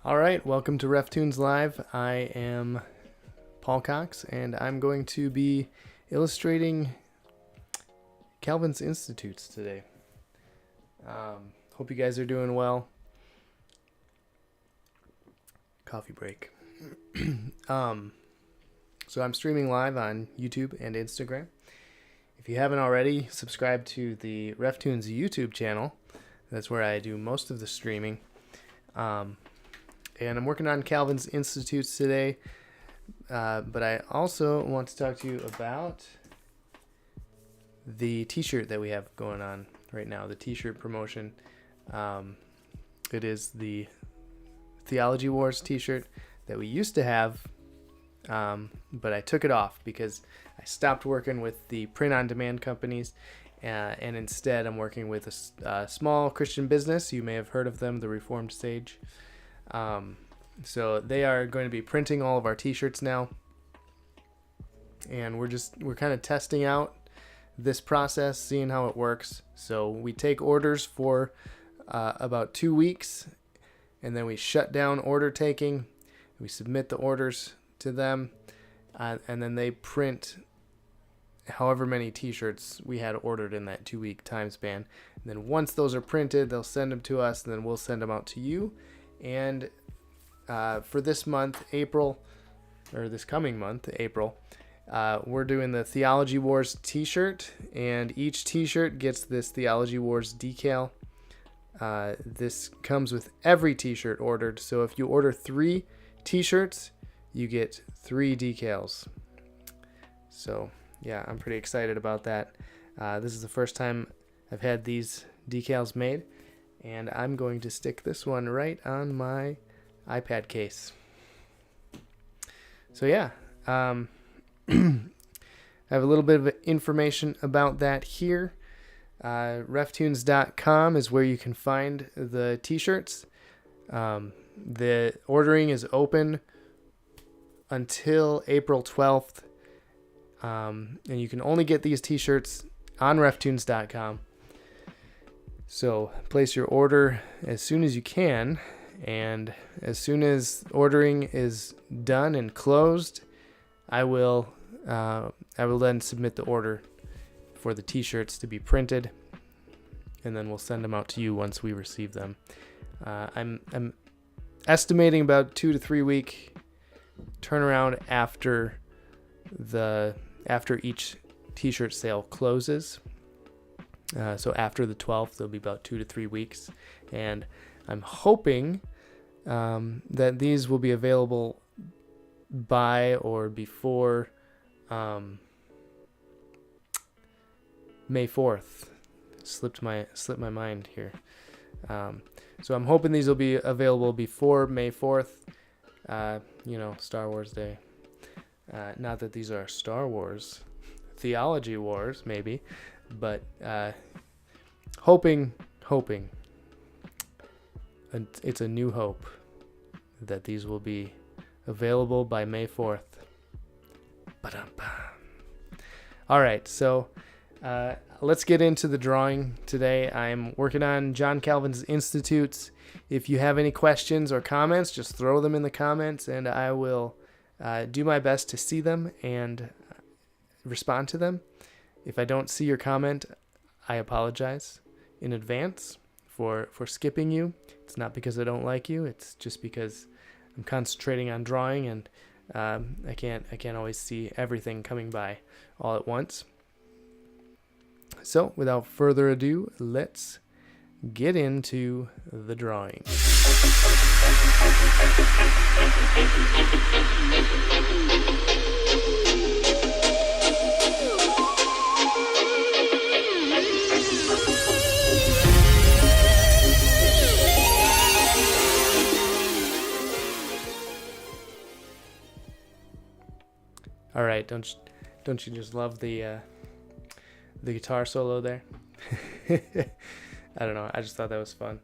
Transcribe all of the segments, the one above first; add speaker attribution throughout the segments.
Speaker 1: All right, welcome to RefToons Live. I am Paul Cox, and I'm going to be illustrating Calvin's Institutes today. Hope you guys are doing well. Coffee break. So I'm streaming live on YouTube and Instagram. If you haven't already, subscribe to the RefToons YouTube channel. That's where I do most of the streaming. And I'm working on Calvin's Institutes today, but I also want to talk to you about the t-shirt that we have going on right now, the t-shirt promotion. It is the Theology Wars t-shirt that we used to have, but I took it off because I stopped working with the print-on-demand companies, and instead I'm working with a small Christian business. You may have heard of them, the Reformed Sage. So they are going to be printing all of our t-shirts now, and we're kind of testing out this process, seeing how it works. So we take orders for about 2 weeks, and then we shut down order taking. We submit the orders to them, and then they print however many t-shirts we had ordered in that 2-week time span. And then once those are printed, they'll send them to us, and then we'll send them out to you. And for this month, April, or this coming month, April, we're doing the Theology Wars t-shirt, and each t-shirt gets this Theology Wars decal. This comes with every t-shirt ordered, so if you order 3 t-shirts, you get 3 decals. So yeah, I'm pretty excited about that. This is the first time I've had these decals made, and I'm going to stick this one right on my iPad case. So yeah, I have a little bit of information about that here. RefToons.com is where you can find the t-shirts. The ordering is open until April 12th, and you can only get these t-shirts on RefToons.com. So place your order as soon as you can, and as soon as ordering is done and closed, I will then submit the order for the t-shirts to be printed, and then we'll send them out to you once we receive them. I'm estimating about 2 to 3 week turnaround after each t-shirt sale closes. So after the 12th, there'll be about 2 to 3 weeks, and I'm hoping that these will be available by or before May 4th. Slipped my mind here. So I'm hoping these will be available before May 4th. Star Wars Day. Not that these are Star Wars, Theology Wars, maybe. But hoping, and it's a new hope that these will be available by May 4th. All right, so let's get into the drawing today. I'm working on John Calvin's Institutes. If you have any questions or comments, just throw them in the comments, and I will do my best to see them and respond to them. If I don't see your comment, I apologize in advance for skipping you. It's not because I don't like you. It's just because I'm concentrating on drawing, and I can't always see everything coming by all at once. So without further ado, let's get into the drawing. All right, don't you just love the guitar solo there? I don't know. I just thought that was fun.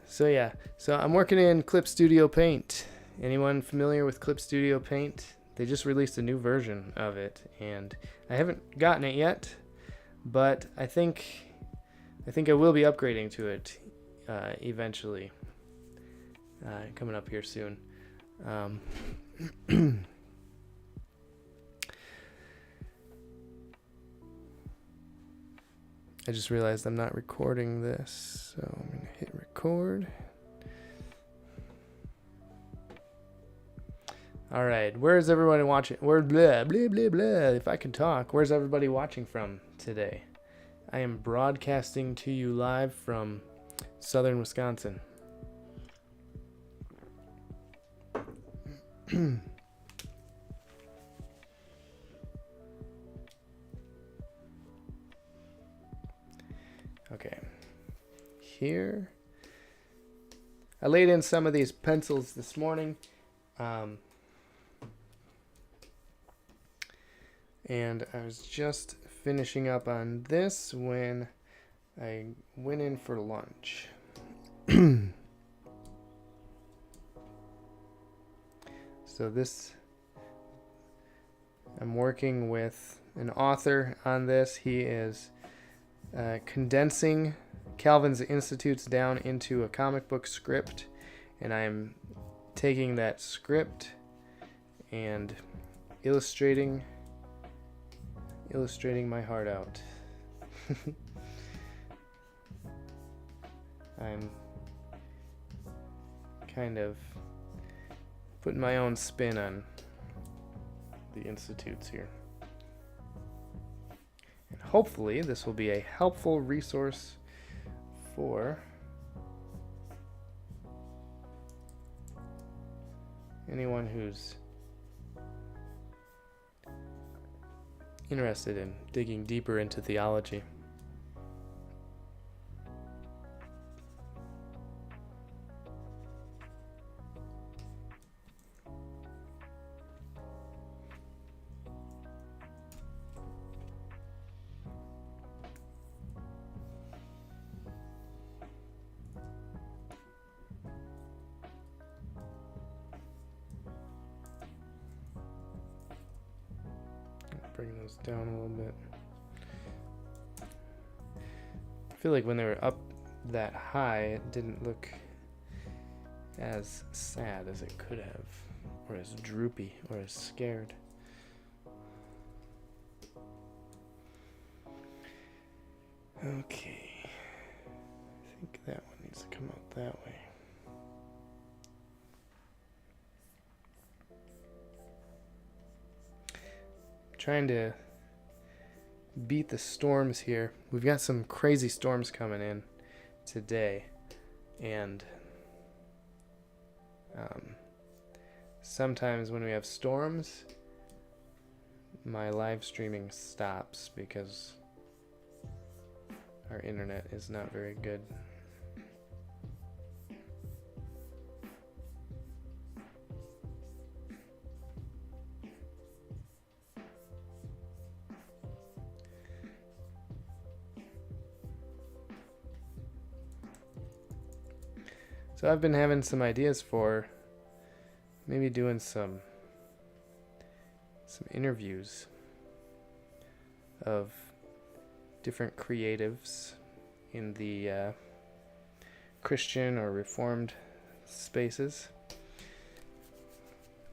Speaker 1: So I'm working in Clip Studio Paint. Anyone familiar with Clip Studio Paint? They just released a new version of it, and I haven't gotten it yet, but I think I will be upgrading to it eventually. coming up here soon. I just realized I'm not recording this, so I'm going to hit record. All right, where's everybody watching? Where blah blah blah blah. If I could talk, where's everybody watching from today? I am broadcasting to you live from southern Wisconsin. Okay, here I laid in some of these pencils this morning, and I was just finishing up on this when I went in for lunch. So I'm working with an author on this. He is condensing Calvin's Institutes down into a comic book script, and I'm taking that script and illustrating my heart out. I'm kind of putting my own spin on the Institutes here. And hopefully this will be a helpful resource for anyone who's interested in digging deeper into theology. Bring those down a little bit. I feel like when they were up that high, it didn't look as sad as it could have, or as droopy, or as scared. Okay. I think that one needs to come out that way. Trying to beat the storms here. We've got some crazy storms coming in today, and sometimes when we have storms, my live streaming stops because our internet is not very good. So I've been having some ideas for maybe doing some interviews of different creatives in the Christian or Reformed spaces.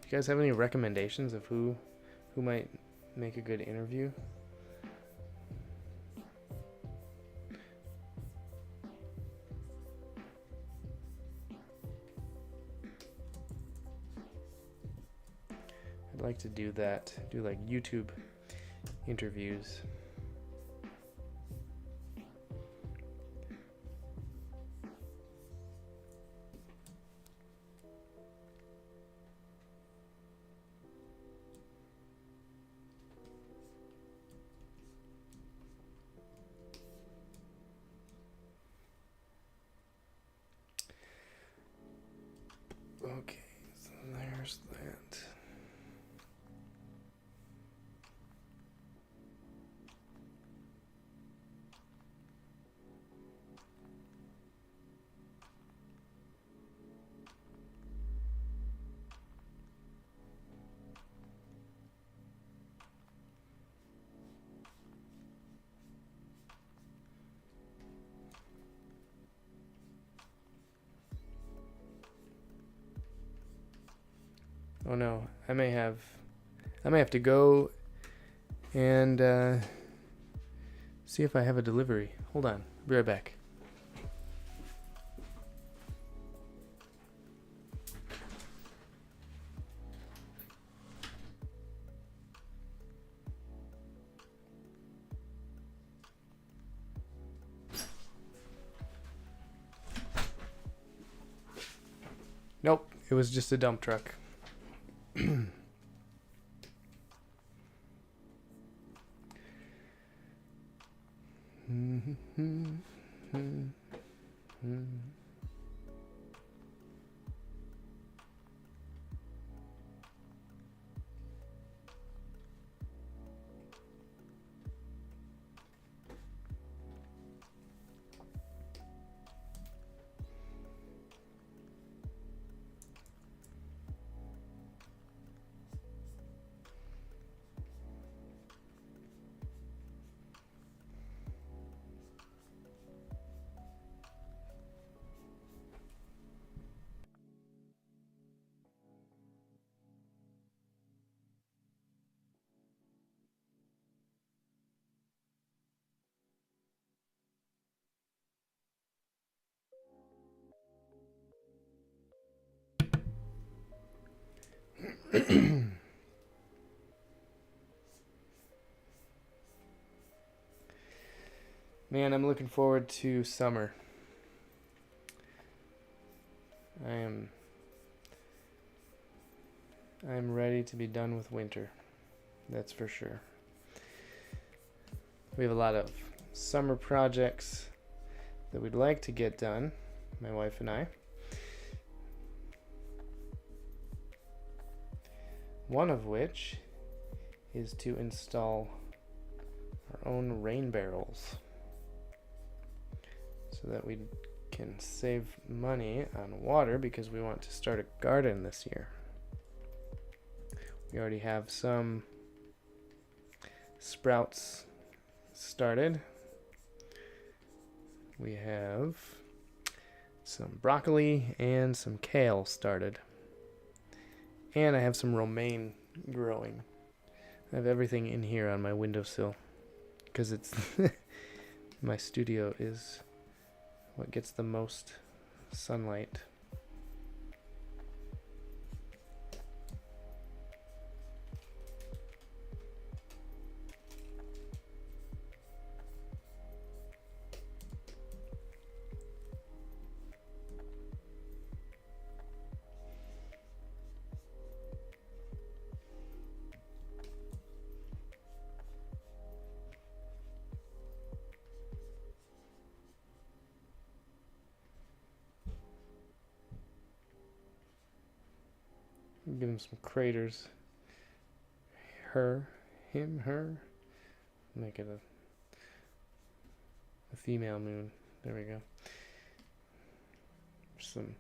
Speaker 1: You guys have any recommendations of who might make a good interview? I'd like to do that, do like YouTube interviews. Okay, so there's that. Oh no, I may have to go and see if I have a delivery. Hold on, be right back. Nope, it was just a dump truck. Man, I'm looking forward to summer. I'm ready to be done with winter. That's for sure. We have a lot of summer projects that we'd like to get done, my wife and I. One of which is to install our own rain barrels so that we can save money on water because we want to start a garden this year. We already have some sprouts started. We have some broccoli and some kale started. And I have some romaine growing. I have everything in here on my windowsill because it's my studio is what gets the most sunlight. Give him some craters. Her, him, her. Make it a female moon. There we go. Some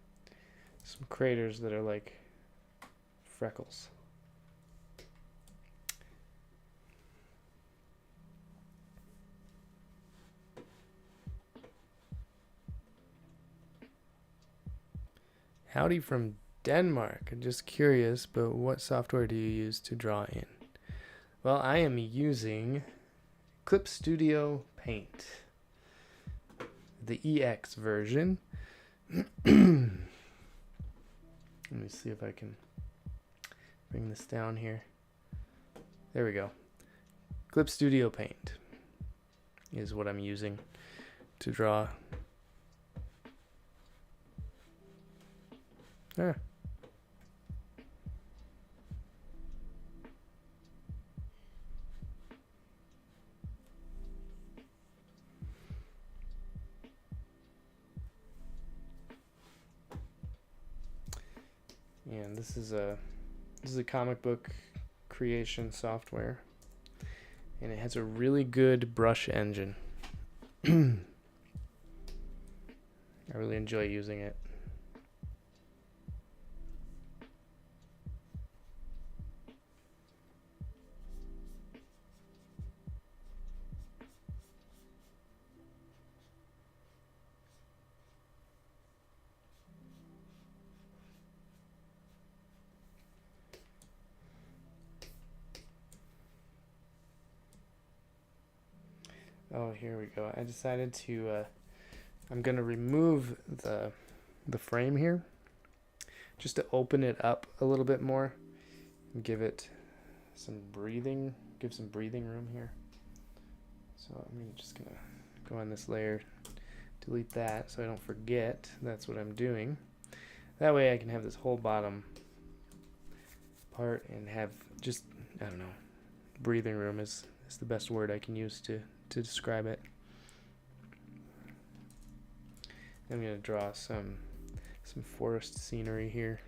Speaker 1: craters that are like freckles. Howdy from Denmark. I'm just curious, but what software do you use to draw in? Well, I am using Clip Studio Paint, the EX version. Let me see if I can bring this down here. There we go. Clip Studio Paint is what I'm using to draw. Ah. And this is a comic book creation software, and it has a really good brush engine. I really enjoy using it. Oh, here we go. I decided to, I'm going to remove the frame here just to open it up a little bit more and give some breathing room here. So I'm just going to go on this layer, delete that so I don't forget that's what I'm doing. That way I can have this whole bottom part and have just, I don't know, breathing room is the best word I can use to describe it. I'm going to draw some forest scenery here.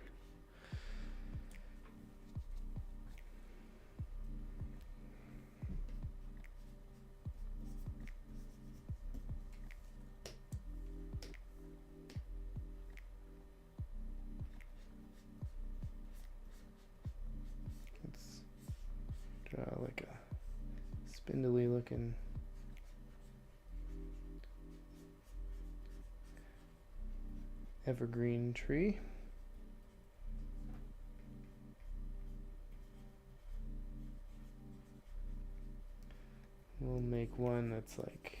Speaker 1: Let's draw like a spindly looking evergreen tree. We'll make one that's like,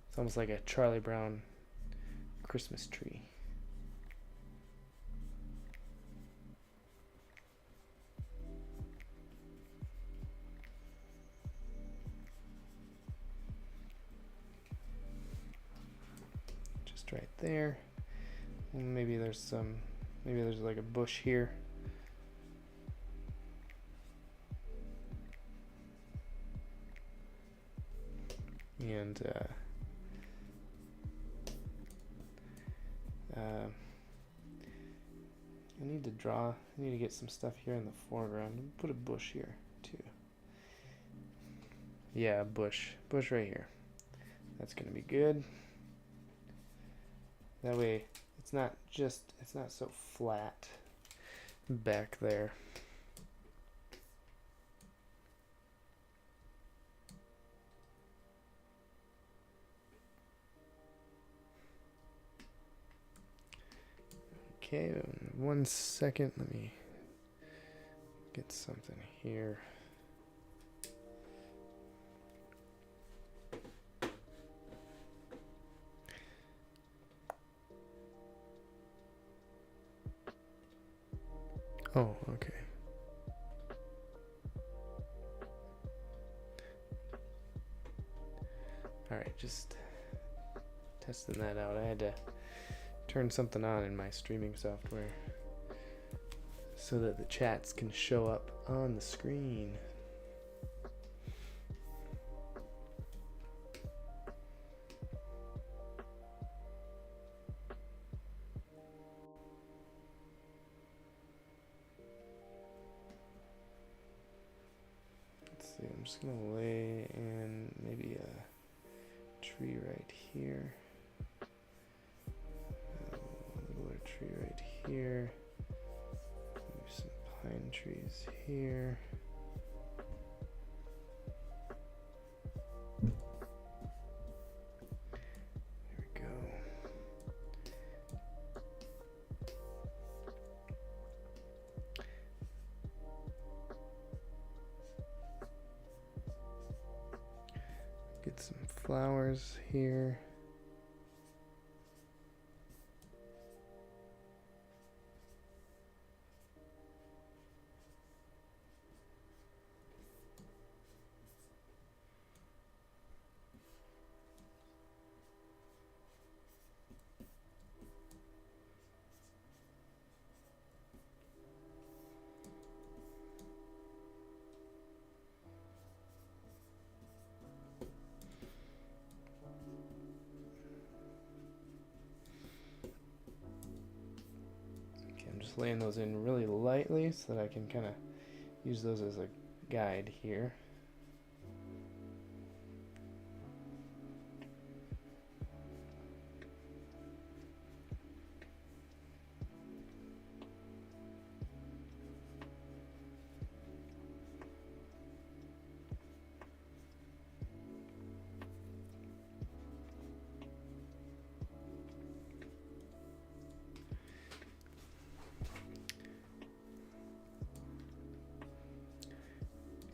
Speaker 1: it's almost like a Charlie Brown Christmas tree. Just right there. Maybe there's like a bush here. And I need to get some stuff here in the foreground. Put a bush here too. Yeah, bush right here. That's gonna be good. That way it's not so flat back there. Okay, 1 second, let me get something here. Oh, okay. All right, just testing that out. I had to turn something on in my streaming software so that the chats can show up on the screen. Let's see, I'm just gonna lay in maybe a tree right here. Tree right here. Maybe some pine trees here. There we go. Get some flowers here. Laying those in really lightly so that I can kind of use those as a guide here.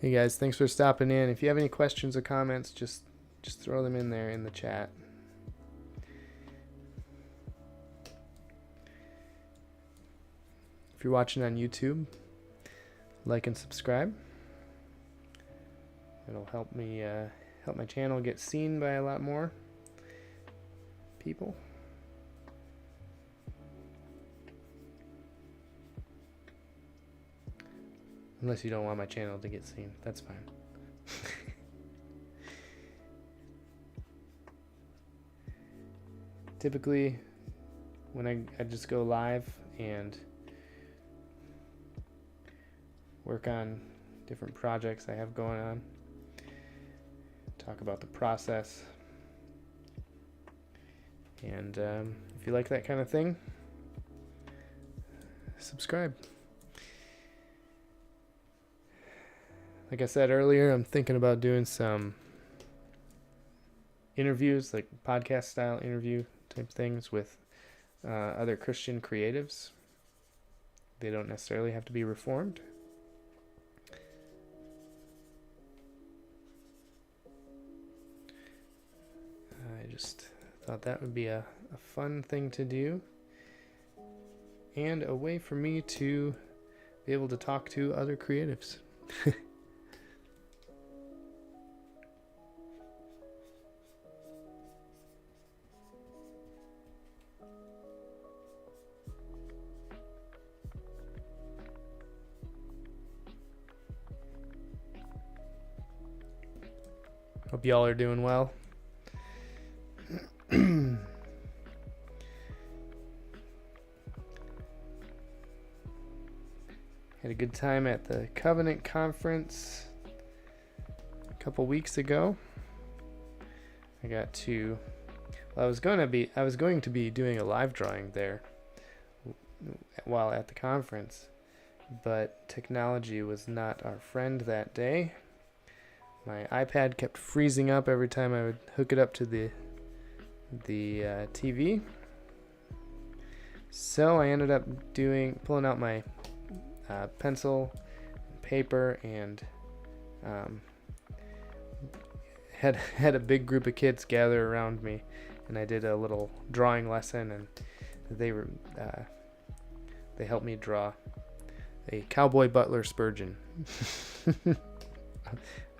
Speaker 1: Hey guys, thanks for stopping in. If you have any questions or comments, just throw them in there in the chat. If you're watching on YouTube, like and subscribe. It'll help me help my channel get seen by a lot more people. Unless you don't want my channel to get seen, that's fine. Typically, when I just go live and work on different projects I have going on, talk about the process, and if you like that kind of thing, subscribe. Like I said earlier, I'm thinking about doing some interviews, like podcast style interview type things with other Christian creatives. They don't necessarily have to be Reformed. I just thought that would be a fun thing to do, and a way for me to be able to talk to other creatives. Hope y'all are doing well. Had a good time at the Covenant Conference a couple weeks ago. I got to, well, I was going to be doing a live drawing there while at the conference, but technology was not our friend that day. My iPad kept freezing up every time I would hook it up to the TV. So I ended up pulling out my pencil, paper, and had a big group of kids gather around me, and I did a little drawing lesson, and they helped me draw a cowboy butler Spurgeon.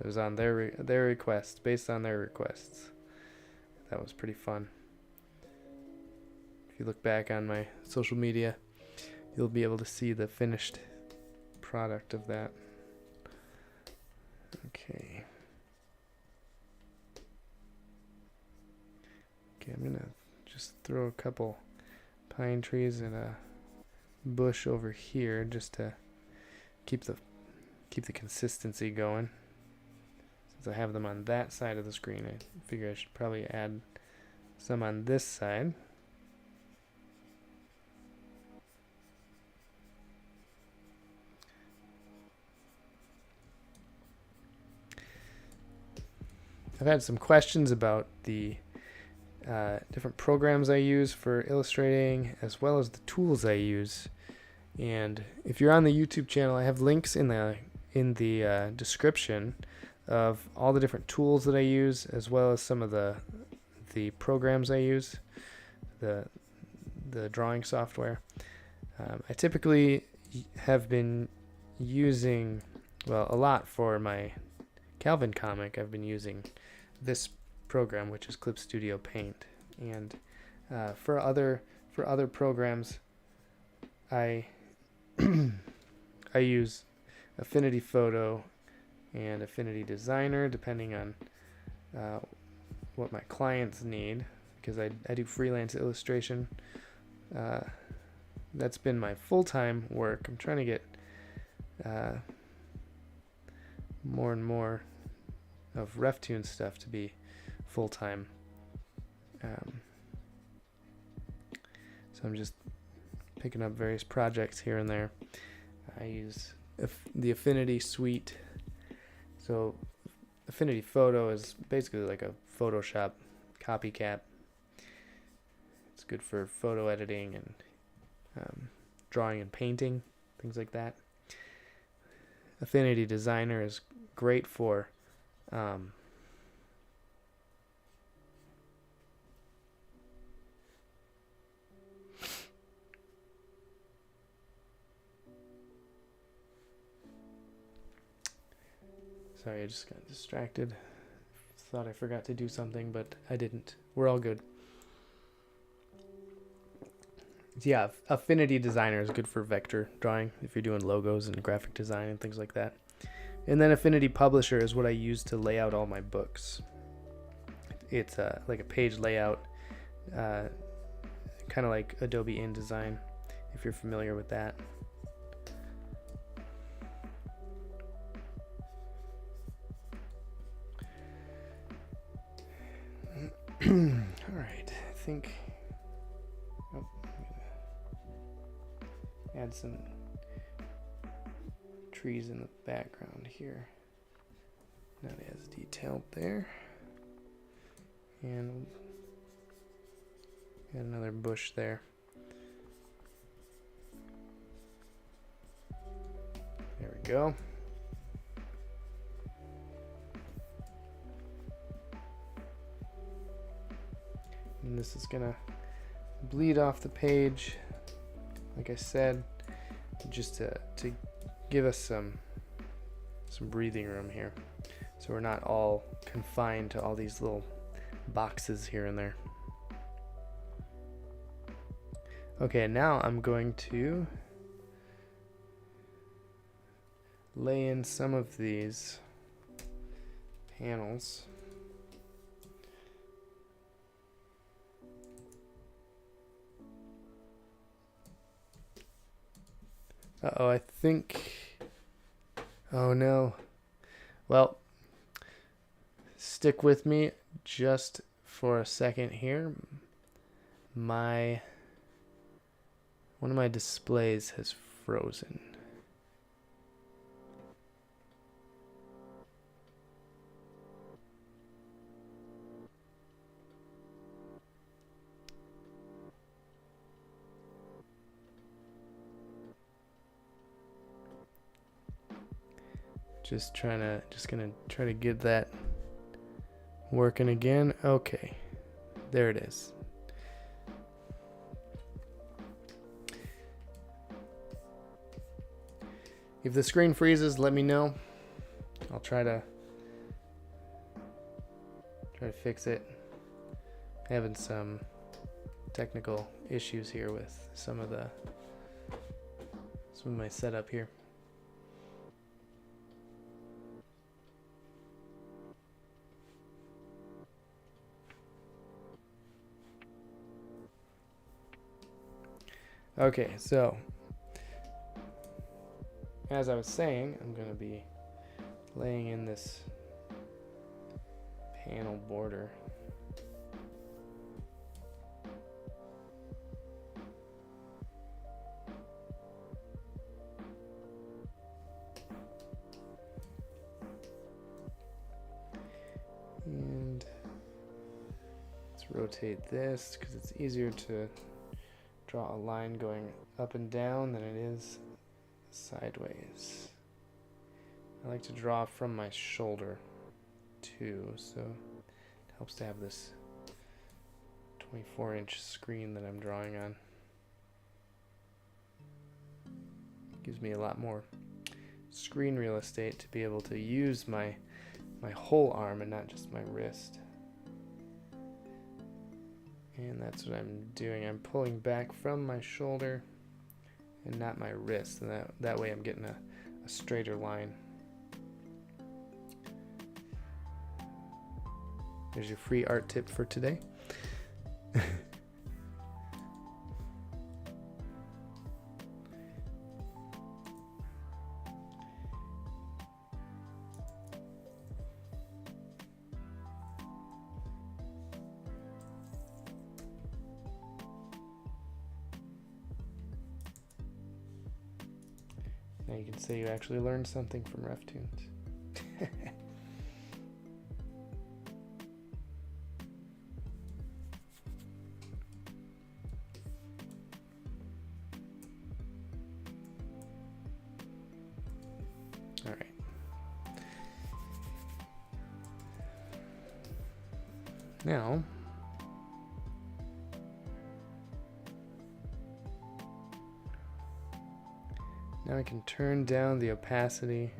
Speaker 1: It was on their request, based on their requests. That was pretty fun. If you look back on my social media, you'll be able to see the finished product of that. Okay. Okay, I'm gonna just throw a couple pine trees and a bush over here just to keep the consistency going. Since I have them on that side of the screen, I figure I should probably add some on this side. I've had some questions about the different programs I use for illustrating, as well as the tools I use. And if you're on the YouTube channel, I have links in the description of all the different tools that I use, as well as some of the programs I use, the drawing software. I typically have been using, well, a lot for my Calvin comic. I've been using this program, which is Clip Studio Paint, and for other programs, I I use Affinity Photo and Affinity Designer, depending on what my clients need, because I do freelance illustration. That's been my full-time work. I'm trying to get more and more of RefToons stuff to be full-time. So I'm just picking up various projects here and there. I use the Affinity suite. So Affinity Photo is basically like a Photoshop copycat. It's good for photo editing and drawing and painting, things like that. Affinity Designer is great for sorry, I just got distracted. Thought I forgot to do something, but I didn't. We're all good. Yeah, Affinity Designer is good for vector drawing if you're doing logos and graphic design and things like that. And then Affinity Publisher is what I use to lay out all my books. It's like a page layout, kind of like Adobe InDesign, if you're familiar with that. All right, I think I'm gonna add some trees in the background here. Not as detailed there. And another bush there. There we go. And this is gonna bleed off the page, like I said, just to give us some breathing room here, so we're not all confined to all these little boxes here and there. Okay, now I'm going to lay in some of these panels. Uh-oh, I think... Oh no. Well, stick with me just for a second here. One of my displays has frozen. Just gonna try to get that working again. Okay, there it is. If the screen freezes, let me know. I'll try to fix it. Having some technical issues here with some of my setup here. Okay, so as I was saying, I'm going to be laying in this panel border. And let's rotate this because it's easier to draw a line going up and down than it is sideways. I like to draw from my shoulder too, so it helps to have this 24-inch screen that I'm drawing on. Gives me a lot more screen real estate to be able to use my whole arm and not just my wrist. And that's what I'm doing. I'm pulling back from my shoulder and not my wrist. And that way I'm getting a straighter line. There's your free art tip for today. Now you can say you actually learned something from RefToons. All right. Now, I can turn down the opacity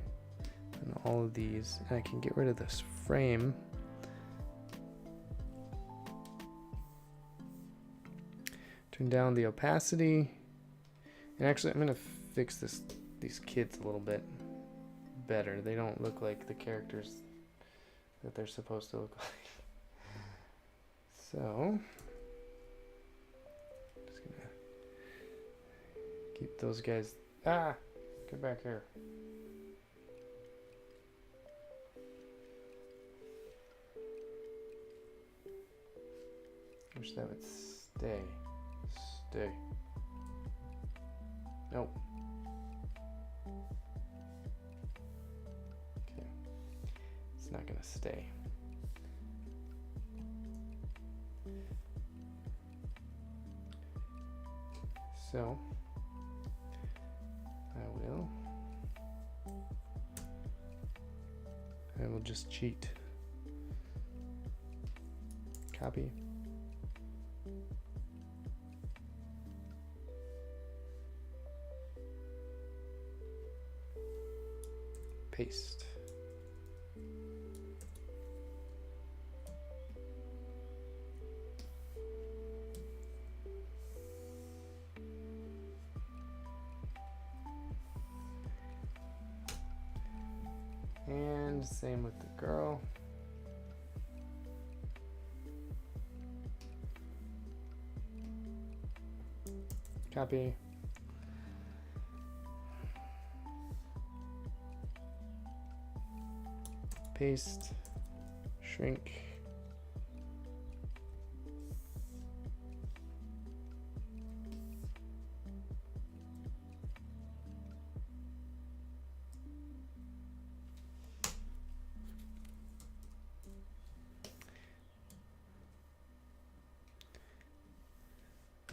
Speaker 1: on all of these, and I can get rid of this frame. Turn down the opacity, and actually I'm going to fix these kids a little bit better. They don't look like the characters that they're supposed to look like. So, just gonna keep those guys. Ah, get back here. Wish that would stay. Stay. Nope. Okay. It's not gonna stay. So I will just cheat. Copy. Paste. And same with the girl. Copy. Paste. Shrink.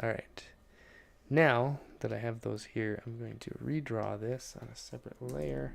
Speaker 1: All right, now that I have those here, I'm going to redraw this on a separate layer.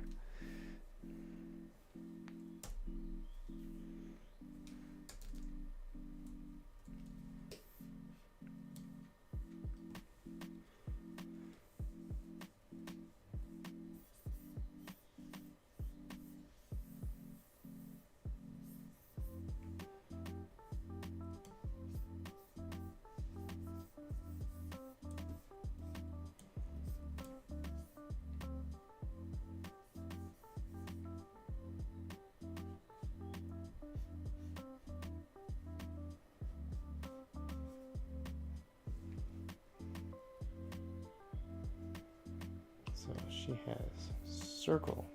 Speaker 1: So she has circle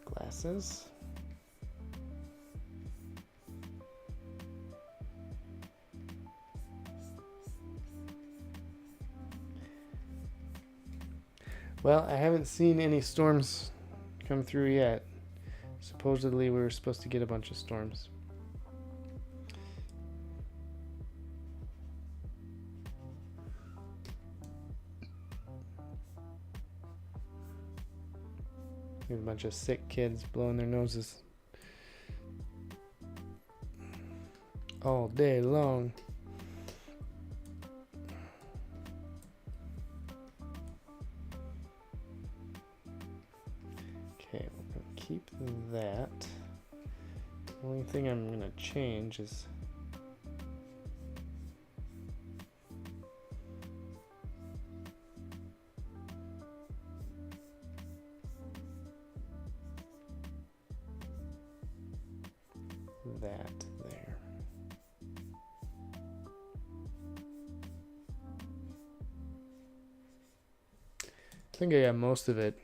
Speaker 1: glasses. Well, I haven't seen any storms come through yet. Supposedly we were supposed to get a bunch of storms. We have a bunch of sick kids blowing their noses all day long. Okay, we're going to keep that. The only thing I'm going to change is that there. I think I got most of it.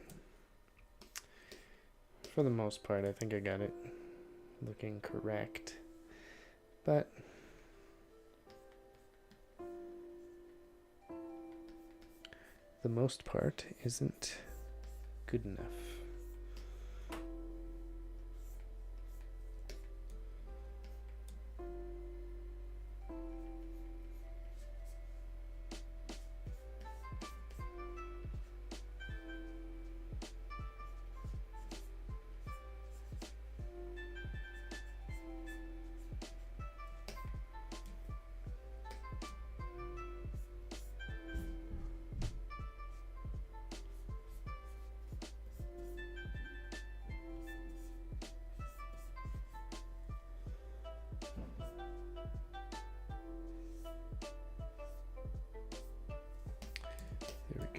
Speaker 1: For the most part, I think I got it looking correct. But the most part isn't good enough.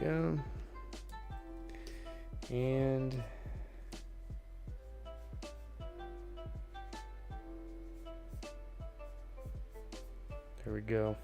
Speaker 1: go. And there we go.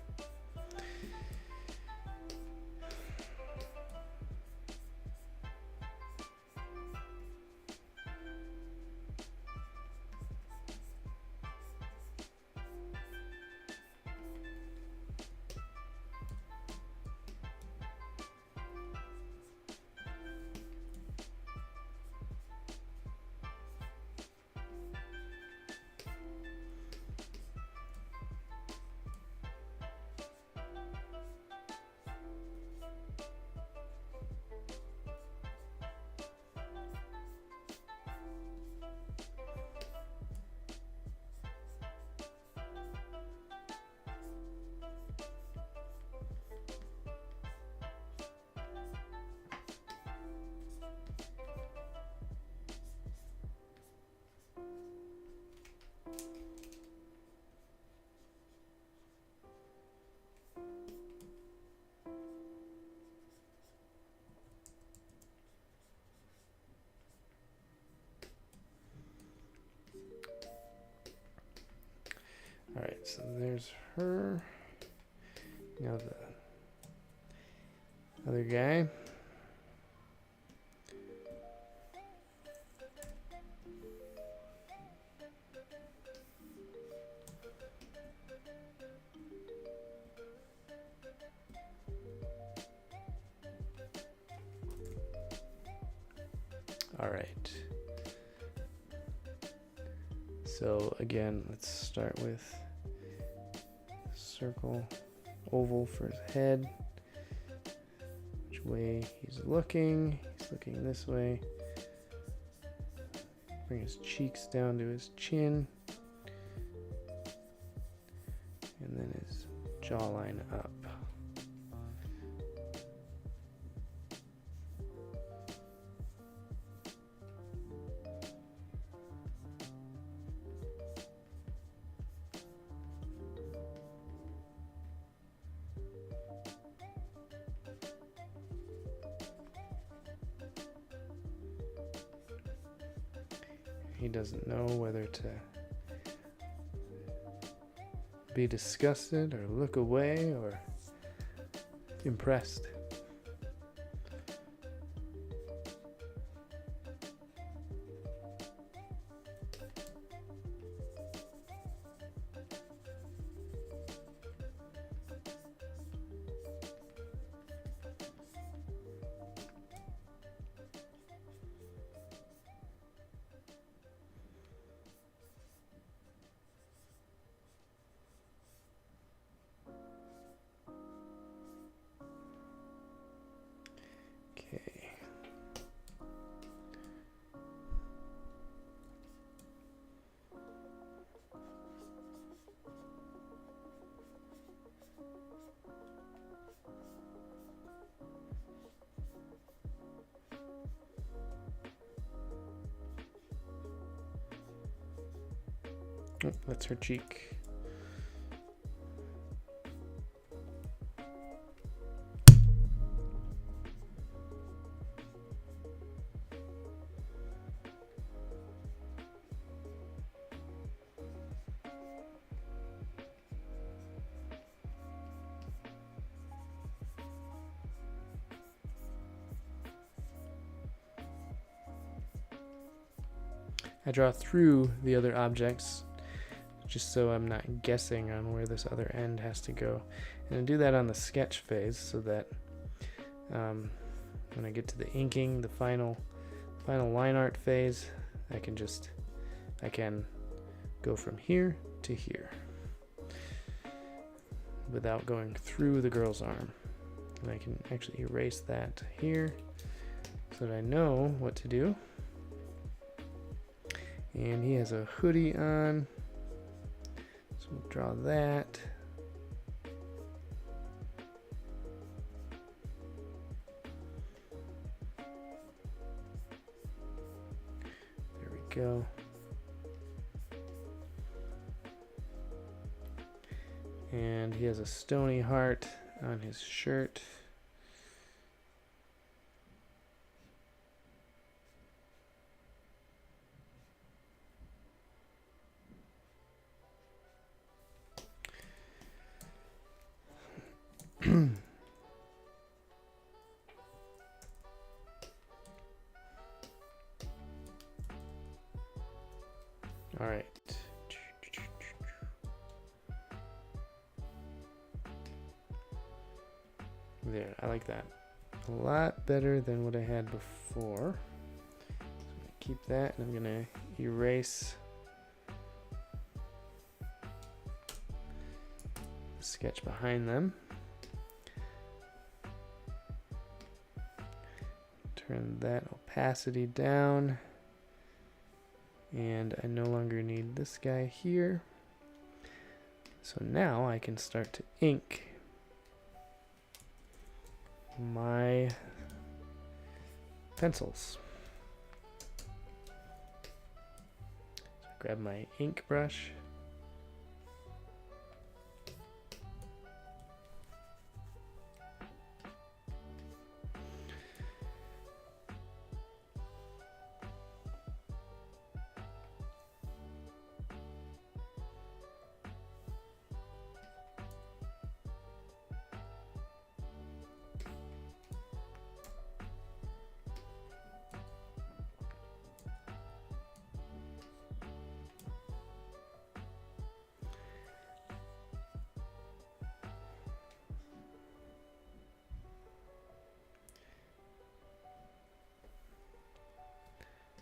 Speaker 1: All right, so there's her. Now the other guy. All right. So again, let's start with circle, oval for his head. Which way he's looking? He's looking this way. Bring his cheeks down to his chin. And then his jawline up. He doesn't know whether to be disgusted or look away or impressed. Okay. Oh, that's her cheek. I draw through the other objects just so I'm not guessing on where this other end has to go. And I do that on the sketch phase so that when I get to the inking, the final line art phase, I can go from here to here without going through the girl's arm. And I can actually erase that here so that I know what to do. And he has a hoodie on, so we'll draw that. There we go. And he has a stony heart on his shirt. All right. There, I like that. A lot better than what I had before. So I'm gonna keep that, and I'm gonna erase the sketch behind them. Turn that opacity down. And I no longer need this guy here. So now I can start to ink my pencils. So grab my ink brush.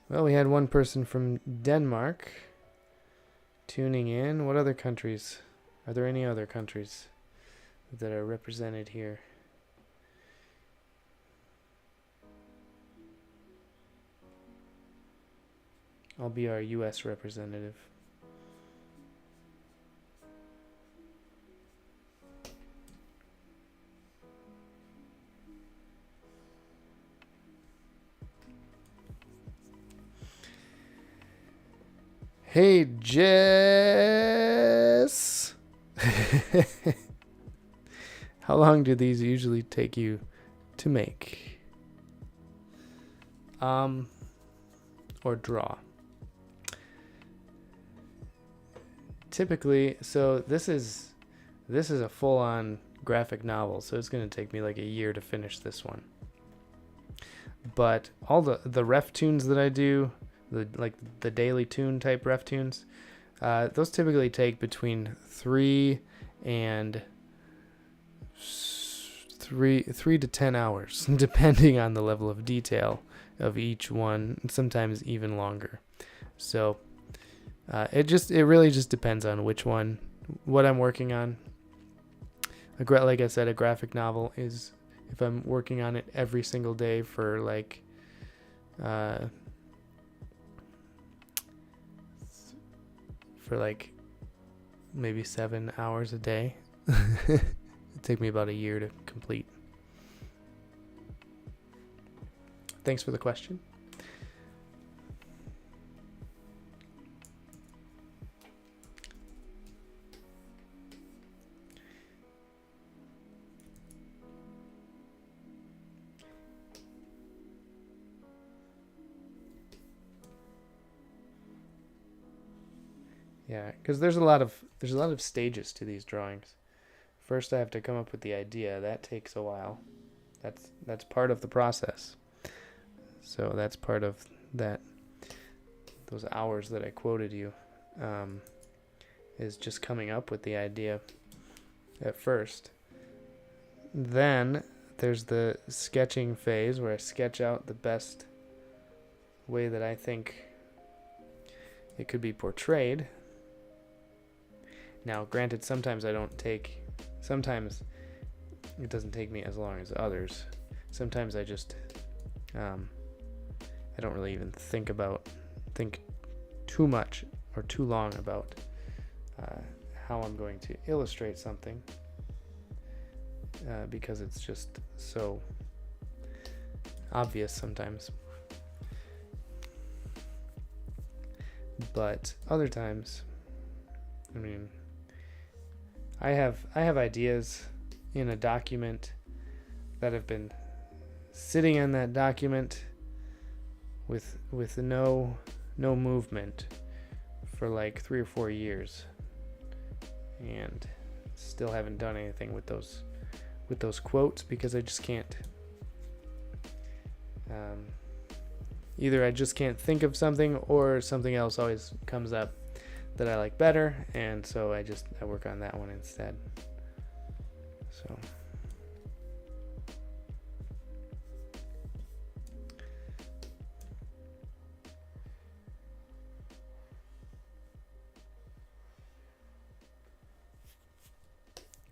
Speaker 1: Well, we had one person from Denmark tuning in. What other countries? Are there any other countries that are represented here? I'll be our US representative. Hey, Jess. How long do these usually take you to make? Or draw? Typically, so this is a full-on graphic novel, so it's going to take me like a year to finish this one. But all the RefToons that I do, the daily tune type RefToons, those typically take between 3 to 10 hours, depending on the level of detail of each one, and sometimes even longer. So it really just depends on what I'm working on. Like I said, a graphic novel is if I'm working on it every single day for like maybe 7 hours a day. It'd take me about a year to complete. Thanks for the question. Yeah, because there's a lot of stages to these drawings. First, I have to come up with the idea. That takes a while. That's part of the process. So that's part of those hours that I quoted you, is just coming up with the idea at first. Then there's the sketching phase where I sketch out the best way that I think it could be portrayed. Now, granted, sometimes it doesn't take me as long as others. Sometimes I just, I don't really even think too much or too long about how I'm going to illustrate something, because it's just so obvious sometimes. But other times, I mean, I have ideas in a document that have been sitting in that document with no movement for like 3 or 4 years, and still haven't done anything with with those quotes, because I just can't. Either I just can't think of something, or something else always comes up that I like better, and so I work on that one instead. So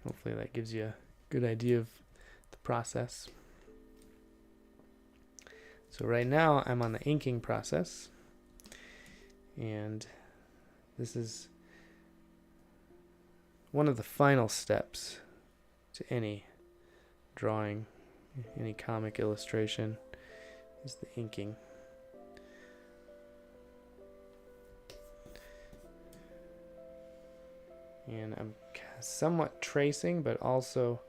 Speaker 1: hopefully that gives you a good idea of the process. So right now I'm on the inking process, and this is one of the final steps to any drawing, any comic illustration, is the inking. And I'm somewhat tracing, but also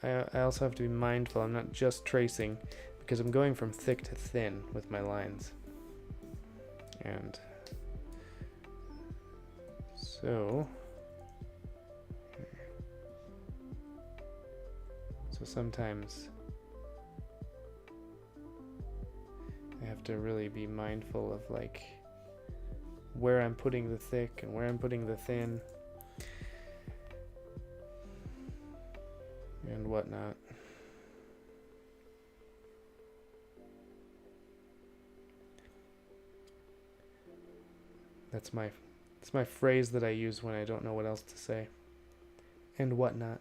Speaker 1: I also have to be mindful I'm not just tracing, because I'm going from thick to thin with my lines. And so sometimes I have to really be mindful of like where I'm putting the thick and where I'm putting the thin and whatnot. That's my phrase that I use when I don't know what else to say. And whatnot.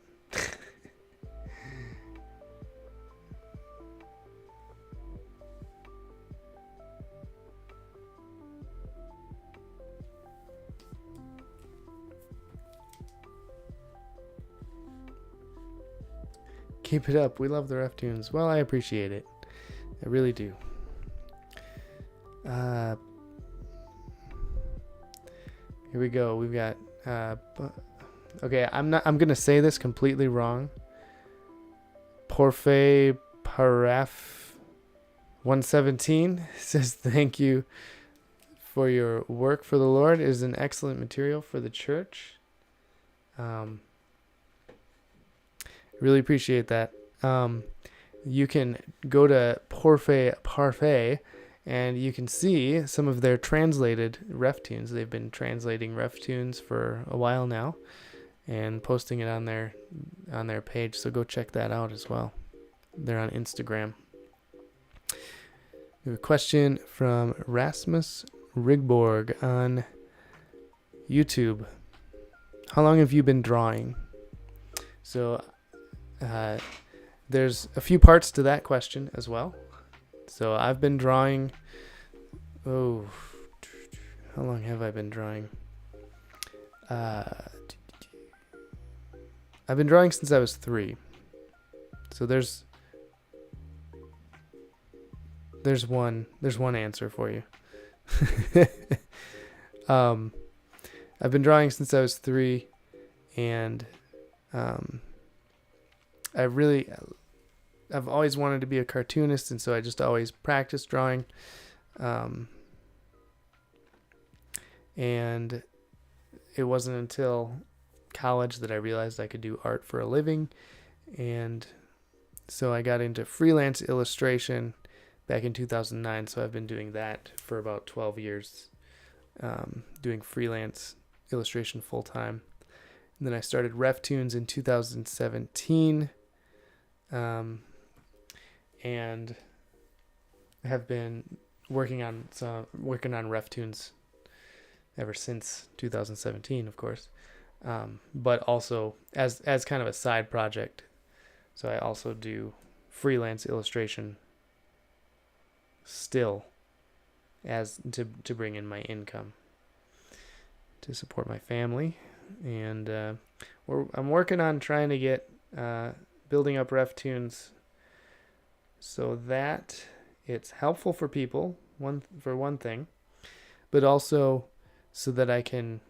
Speaker 1: Keep it up. We love the RefToons. Well, I appreciate it. I really do. Here we go. We've got okay, I'm going to say this completely wrong. Porphe Paraf 117 says, "Thank you for your work for the Lord. It is an excellent material for the church." Really appreciate that. You can go to Porphe Parfait, and you can see some of their translated RefToons. They've been translating RefToons for a while now and posting it on their page, so go check that out as well. They're on Instagram. We have a question from Rasmus Rigborg on YouTube. How long have you been drawing? So there's a few parts to that question as well. So I've been drawing, how long have I been drawing? I've been drawing since I was 3. So there's one answer for you. I've been drawing since I was 3, and I've always wanted to be a cartoonist, and so I just always practiced drawing. And it wasn't until college that I realized I could do art for a living, and so I got into freelance illustration back in 2009. So I've been doing that for about 12 years, doing freelance illustration full time. And then I started RefToons in 2017. And have been working on RefToons ever since 2017, of course, but also as kind of a side project. So I also do freelance illustration still, as to bring in my income to support my family, and I'm working on trying to get building up RefToons so that it's helpful for people, for one thing, but also so that I can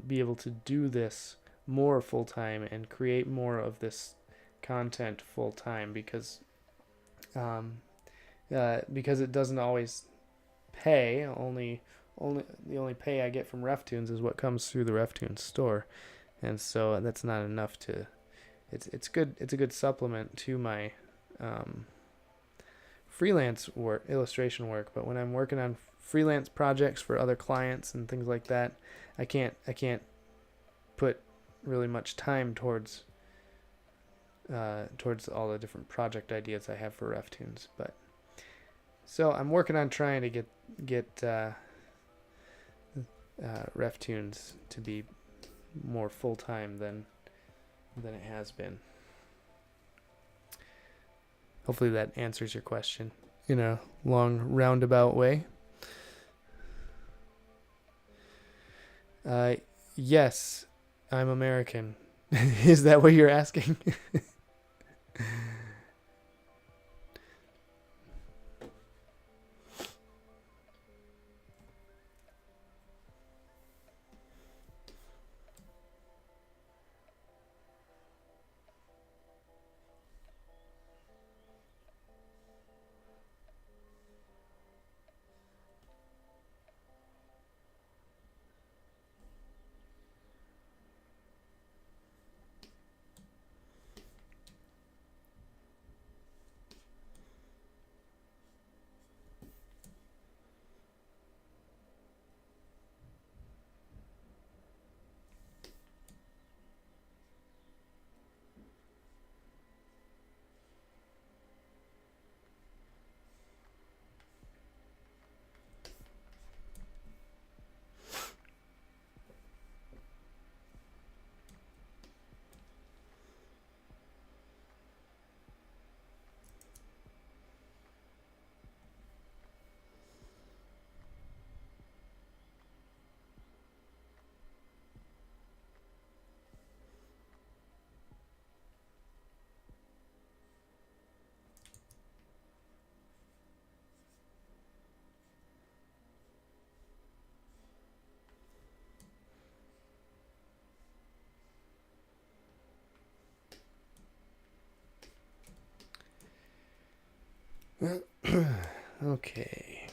Speaker 1: be able to do this more full time and create more of this content full time, because it doesn't always pay. The only pay I get from RefToons is what comes through the RefToons store, and so that's not enough to it's good. It's a good supplement to my freelance work, illustration work. But when I'm working on freelance projects for other clients and things like that, I can't put really much time towards all the different project ideas I have for RefToons. But so I'm working on trying to get RefToons to be more full time than it has been. Hopefully that answers your question in a long roundabout way. Yes, I'm American. Is that what you're asking? Okay.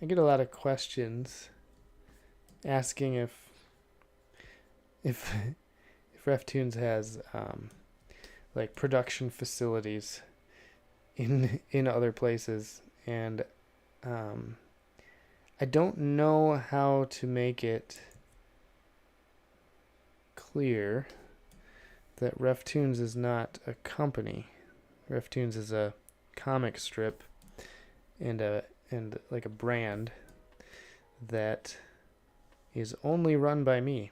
Speaker 1: I get a lot of questions asking if RefToons has like production facilities in other places, and I don't know how to make it clear that RefToons is not a company. RefToons is a comic strip and like a brand that is only run by me.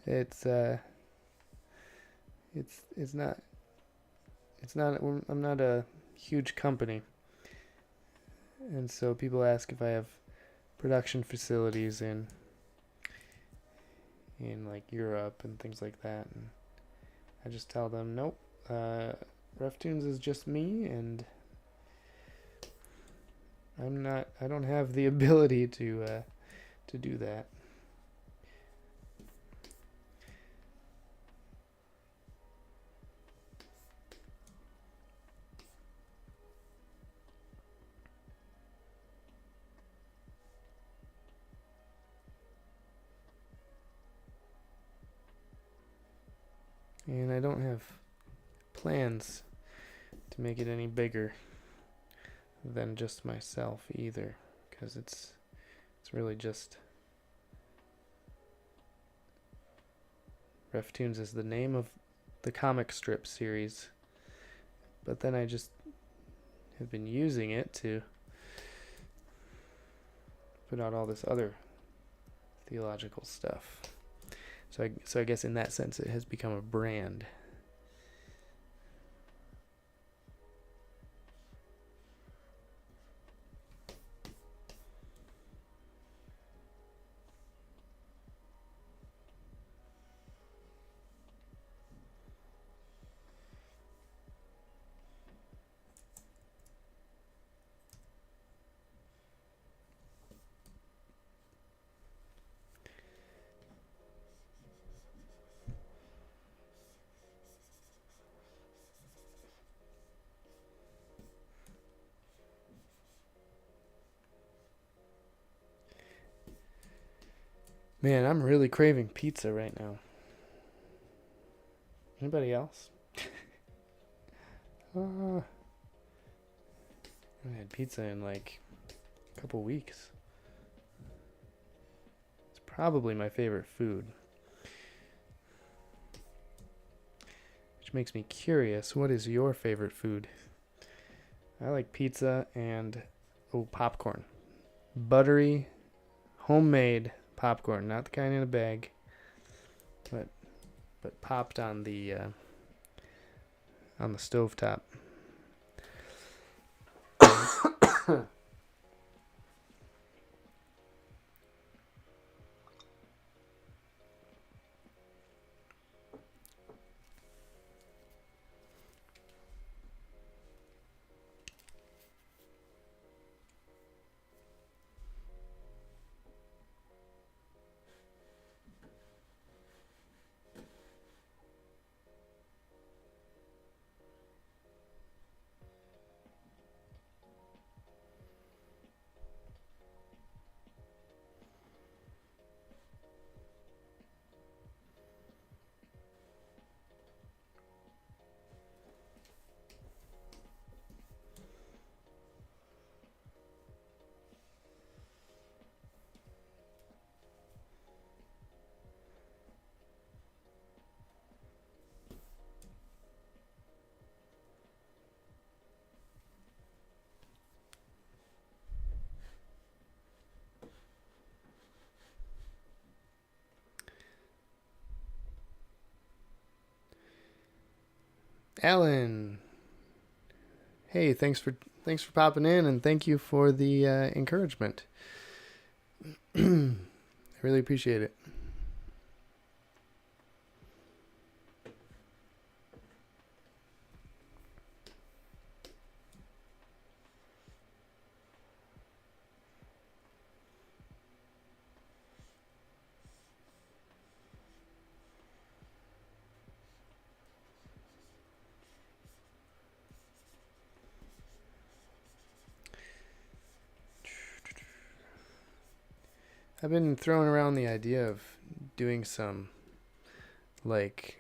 Speaker 1: It's not I'm not a huge company. And so people ask if I have production facilities in like Europe and things like that, and I just tell them nope. RefToons is just me, and I don't have the ability to do that. And I don't have plans to make it any bigger than just myself either, because it's really just RefToons is the name of the comic strip series, but then I just have been using it to put out all this other theological stuff. So I guess in that sense it has become a brand. Man, I'm really craving pizza right now. Anybody else? I haven't had pizza in like a couple weeks. It's probably my favorite food. Which makes me curious, what is your favorite food? I like pizza and popcorn. Buttery, homemade popcorn, not the kind in a bag, but popped on the stovetop. Alan, hey, thanks for popping in, and thank you for the encouragement. I really appreciate it. I've been throwing around the idea of doing some like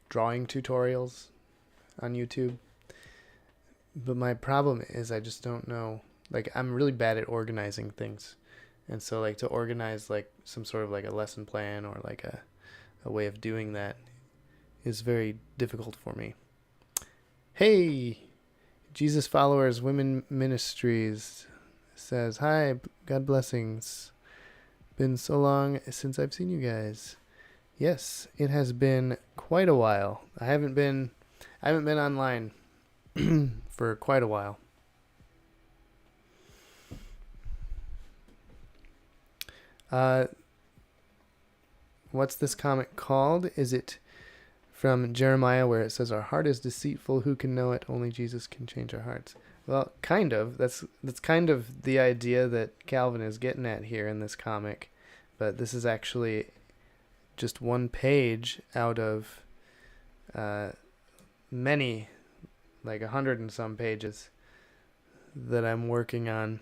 Speaker 1: drawing tutorials on YouTube, but my problem is I just don't know. Like, I'm really bad at organizing things, and so like to organize like some sort of like a lesson plan or like a way of doing that is very difficult for me. Hey, Jesus Followers Women Ministries says, hi, God blessings. Been so long since I've seen you guys. Yes, it has been quite a while. I haven't been online for quite a while. What's this comic called? Is it from Jeremiah, where it says, our heart is deceitful, who can know it? Only Jesus can change our hearts. Well, kind of. That's kind of the idea that Calvin is getting at here in this comic. But this is actually just one page out of many, like 100 and some pages that I'm working on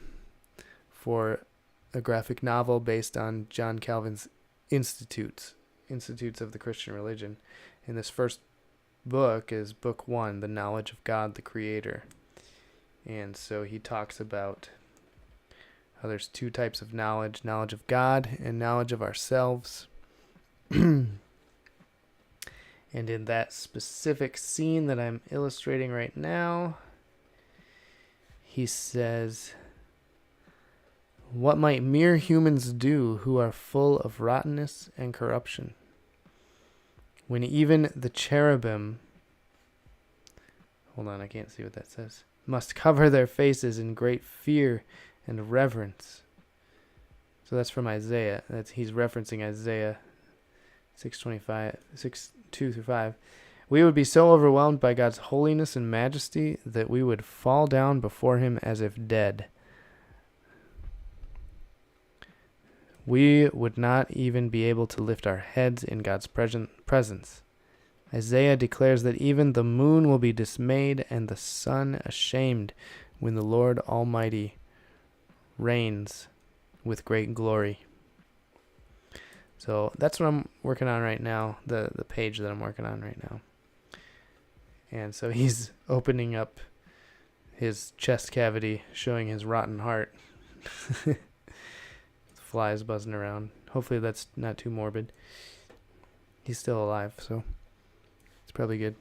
Speaker 1: for a graphic novel based on John Calvin's Institutes of the Christian Religion. And this first book is book 1, The Knowledge of God the Creator. And so he talks about how there's 2 types of knowledge of God and knowledge of ourselves. And in that specific scene that I'm illustrating right now, he says, what might mere humans do who are full of rottenness and corruption? When even the cherubim, hold on, I can't see what that says, must cover their faces in great fear and reverence. So that's from Isaiah. He's referencing Isaiah 6:25, 6:2-5. We would be so overwhelmed by God's holiness and majesty that we would fall down before him as if dead. We would not even be able to lift our heads in God's presence. Isaiah declares that even the moon will be dismayed and the sun ashamed when the Lord Almighty reigns with great glory. So that's what I'm working on right now, the page that I'm working on right now. And so he's opening up his chest cavity, showing his rotten heart. Flies buzzing around. Hopefully that's not too morbid. He's still alive, so it's probably good.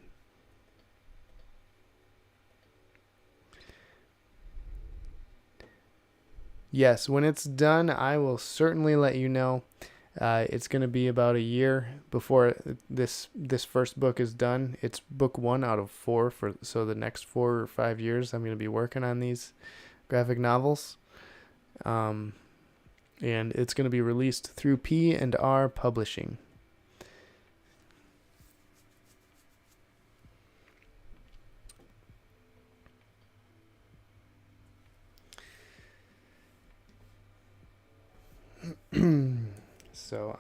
Speaker 1: Yes, when it's done, I will certainly let you know. It's going to be about a year before this first book is done. It's book 1 out of 4, so the next 4 or 5 years I'm going to be working on these graphic novels. And it's going to be released through P&R Publishing. So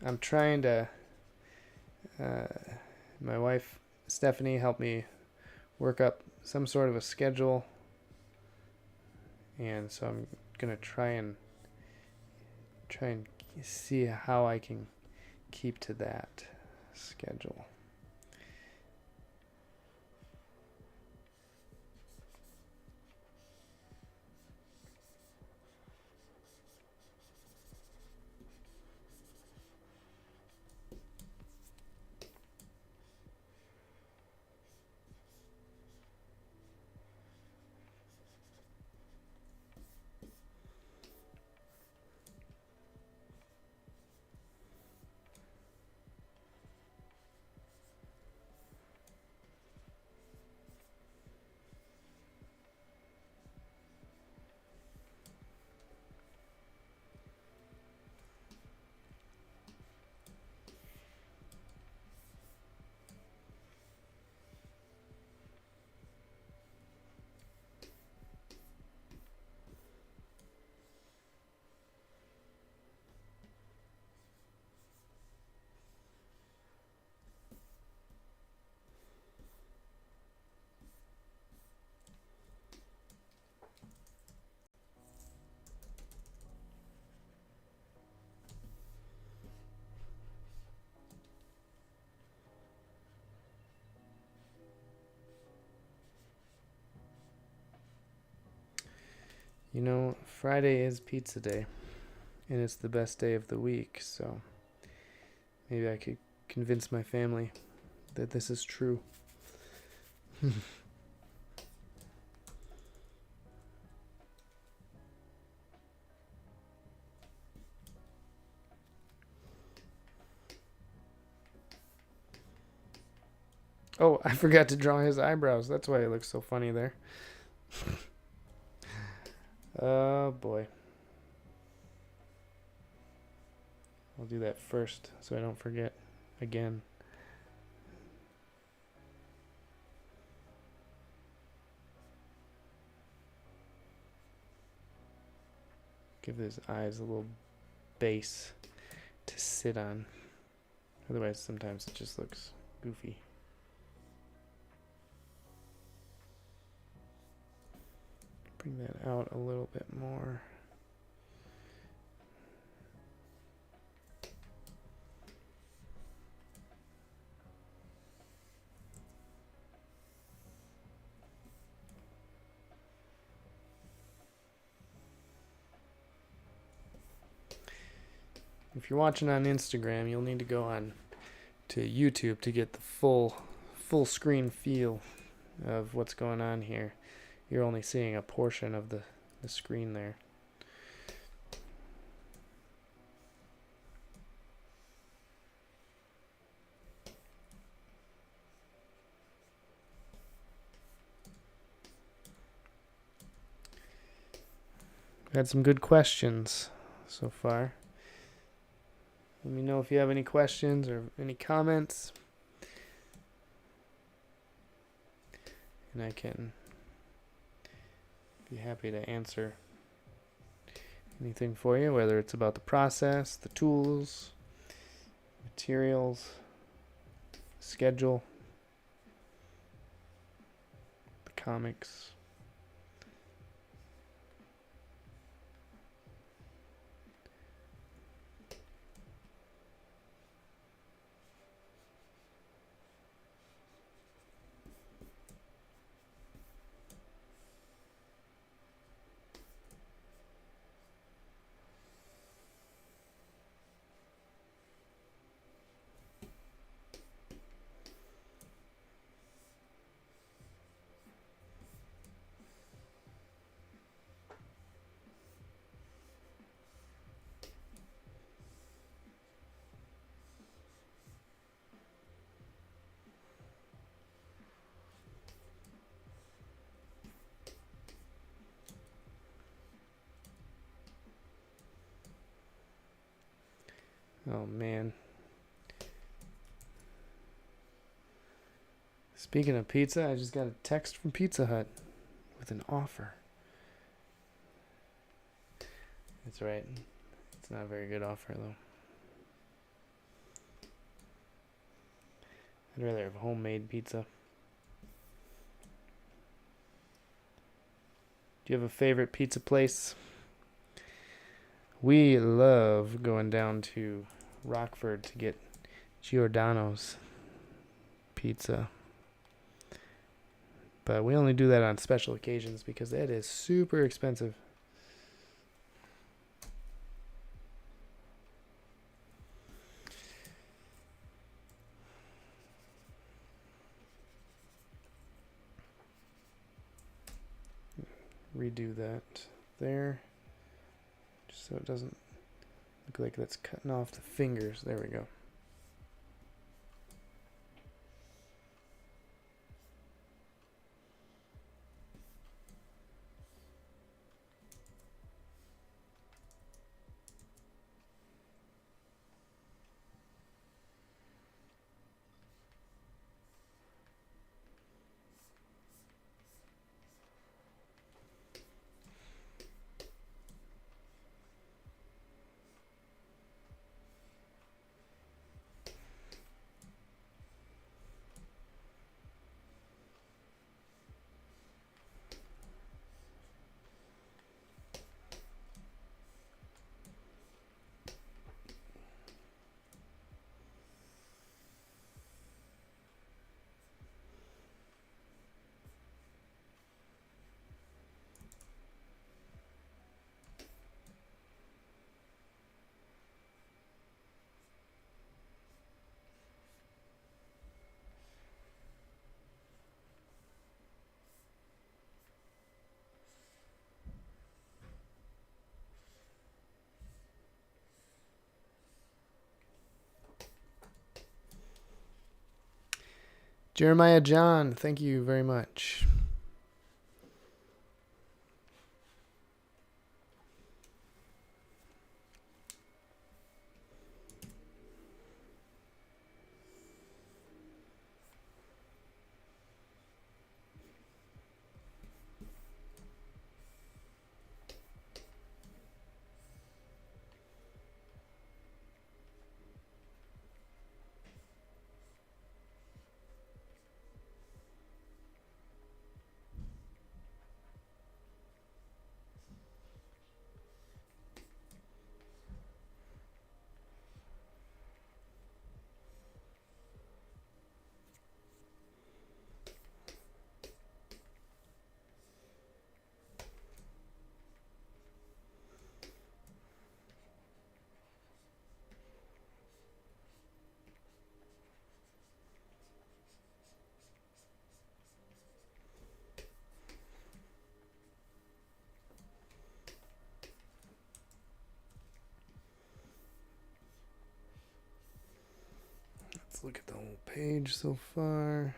Speaker 1: I'm trying to, my wife Stephanie helped me work up some sort of a schedule, and so I'm gonna try and see how I can keep to that schedule. You know, Friday is pizza day, and it's the best day of the week, so maybe I could convince my family that this is true. Oh, I forgot to draw his eyebrows. That's why it looks so funny there. Oh boy. I'll do that first so I don't forget again. Give his eyes a little base to sit on. Otherwise, sometimes it just looks goofy. Bring that out a little bit more. If you're watching on Instagram, you'll need to go on to YouTube to get the full screen feel of what's going on here. You're only seeing a portion of the screen there. Had some good questions so far. Let me know if you have any questions or any comments, and I can be happy to answer anything for you, whether it's about the process, the tools, materials, schedule, the comics. Oh man. Speaking of pizza, I just got a text from Pizza Hut with an offer. That's right. It's not a very good offer though. I'd rather have homemade pizza. Do you have a favorite pizza place? We love going down to Rockford to get Giordano's pizza. But we only do that on special occasions because that is super expensive. Redo that there, just so it doesn't look like that's cutting off the fingers. There we go. Jeremiah John, thank you very much. Let's look at the whole page so far.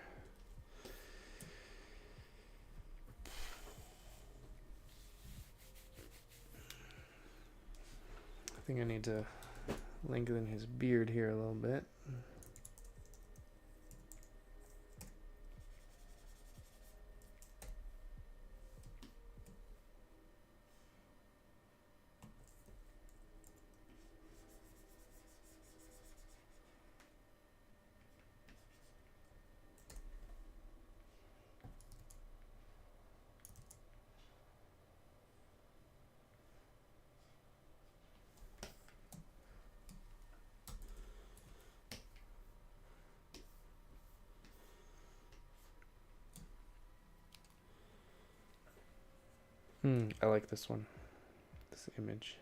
Speaker 1: I think I need to lengthen his beard here a little bit. I like this one, this image.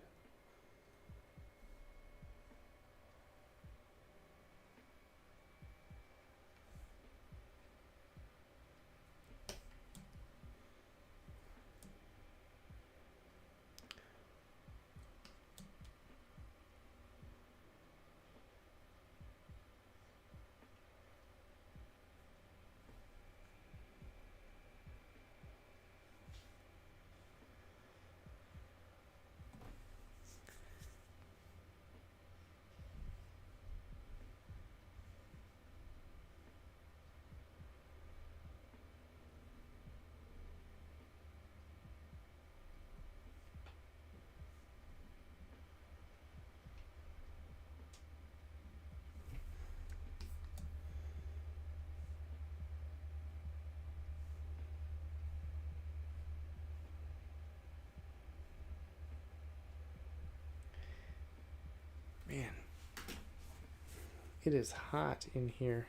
Speaker 1: It is hot in here.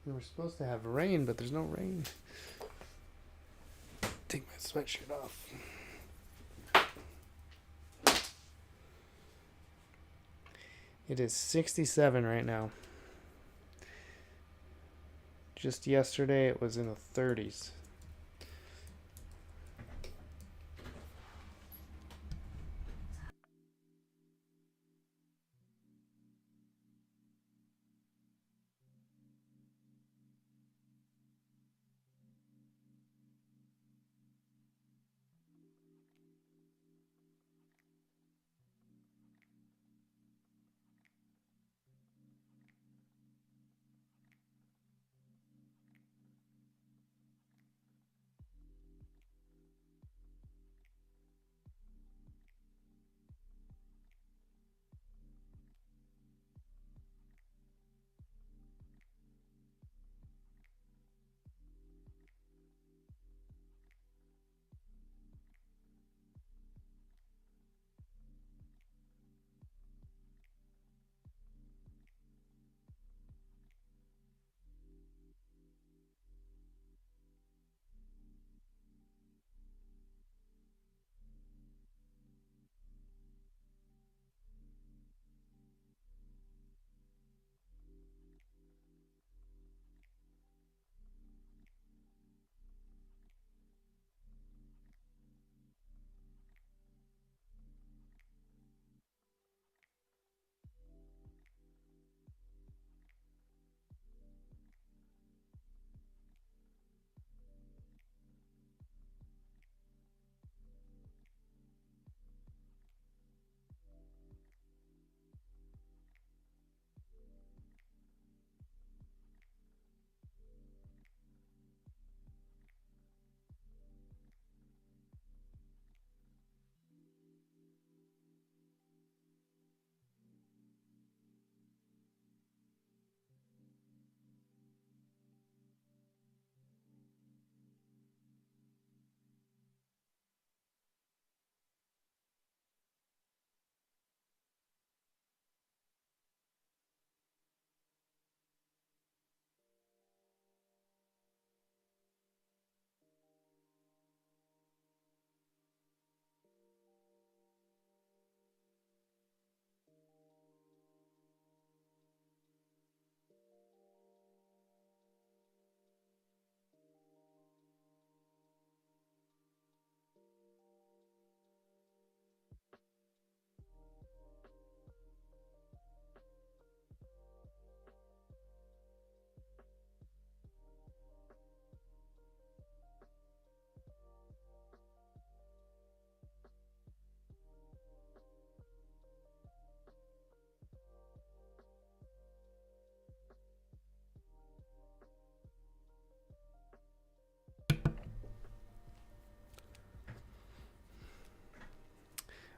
Speaker 1: And we're supposed to have rain, but there's no rain. Take my sweatshirt off. It is 67 right now. Just yesterday it was in the 30s.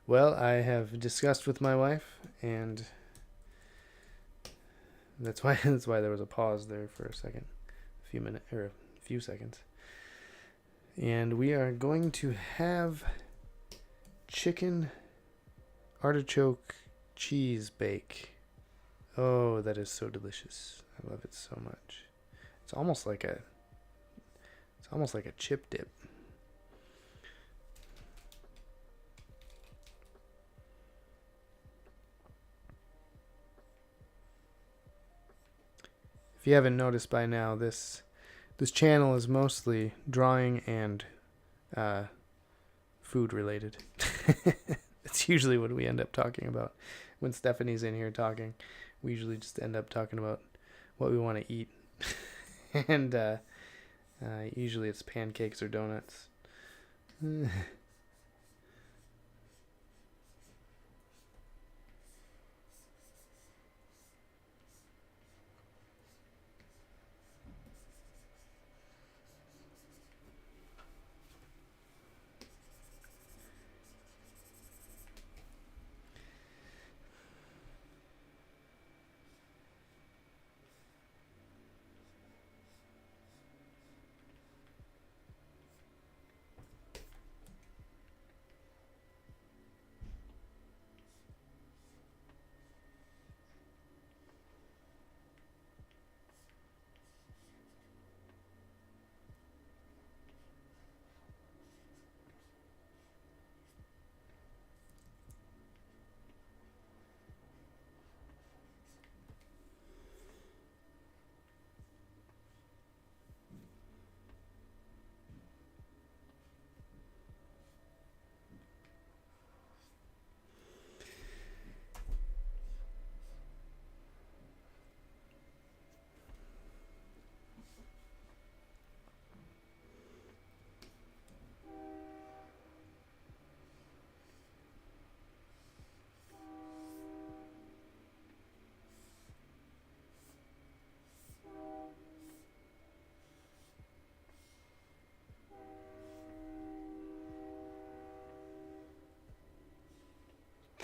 Speaker 1: Well, I have discussed with my wife, and that's why there was a pause there for a second, a few seconds. And we are going to have chicken artichoke cheese bake. Oh, that is so delicious. I love it so much. It's almost like a chip dip. If you haven't noticed by now, this channel is mostly drawing and food related. It's usually what we end up talking about. When Stephanie's in here talking, we usually just end up talking about what we want to eat. And usually it's pancakes or donuts.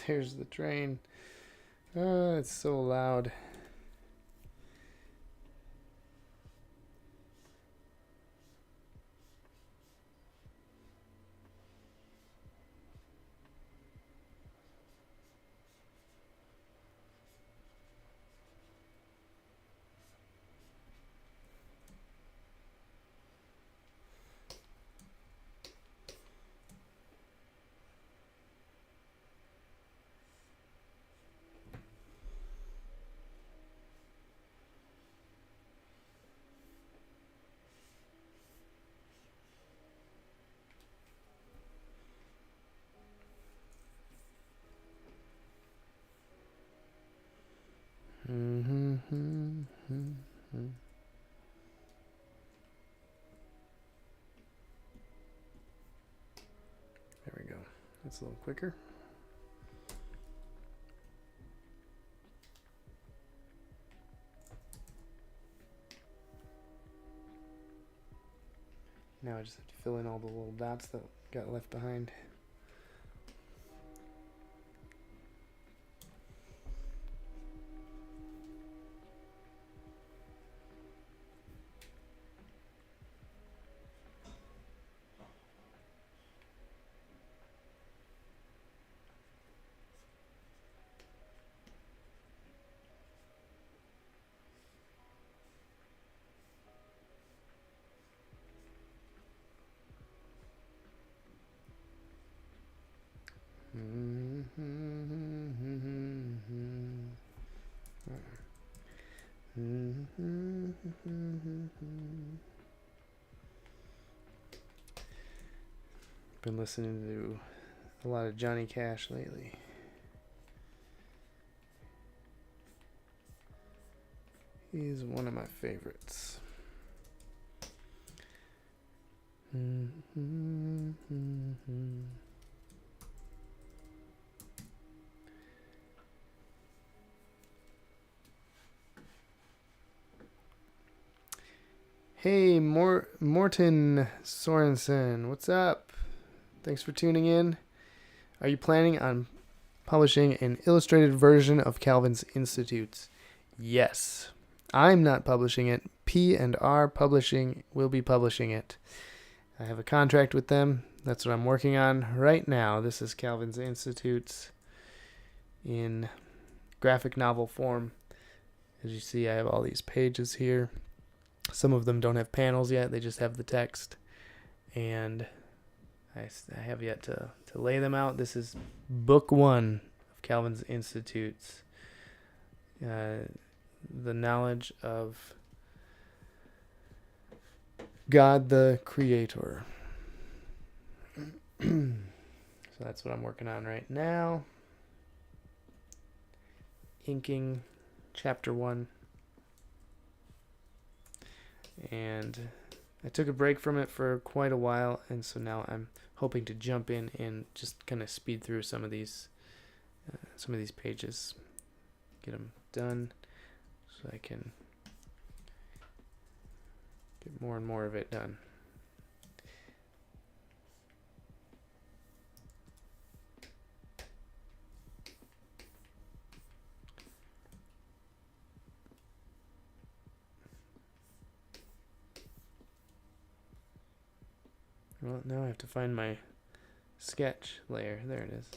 Speaker 1: There's the train. Oh, it's so loud. There we go. That's a little quicker. Now I just have to fill in all the little dots that got left behind. Been listening to a lot of Johnny Cash lately. He's one of my favorites. Hey, Morten Sorensen, what's up? Thanks for tuning in. Are you planning on publishing an illustrated version of Calvin's Institutes? Yes. I'm not publishing it. P&R Publishing will be publishing it. I have a contract with them. That's what I'm working on right now. This is Calvin's Institutes in graphic novel form. As you see, I have all these pages here. Some of them don't have panels yet. They just have the text. And I have yet to lay them out. This is book 1 of Calvin's Institutes. The knowledge of God the Creator. So that's what I'm working on right now. Inking chapter 1. And I took a break from it for quite a while, and so now I'm hoping to jump in and just kind of speed through some of these pages, get them done, so I can get more and more of it done. Well, now I have to find my sketch layer. There it is.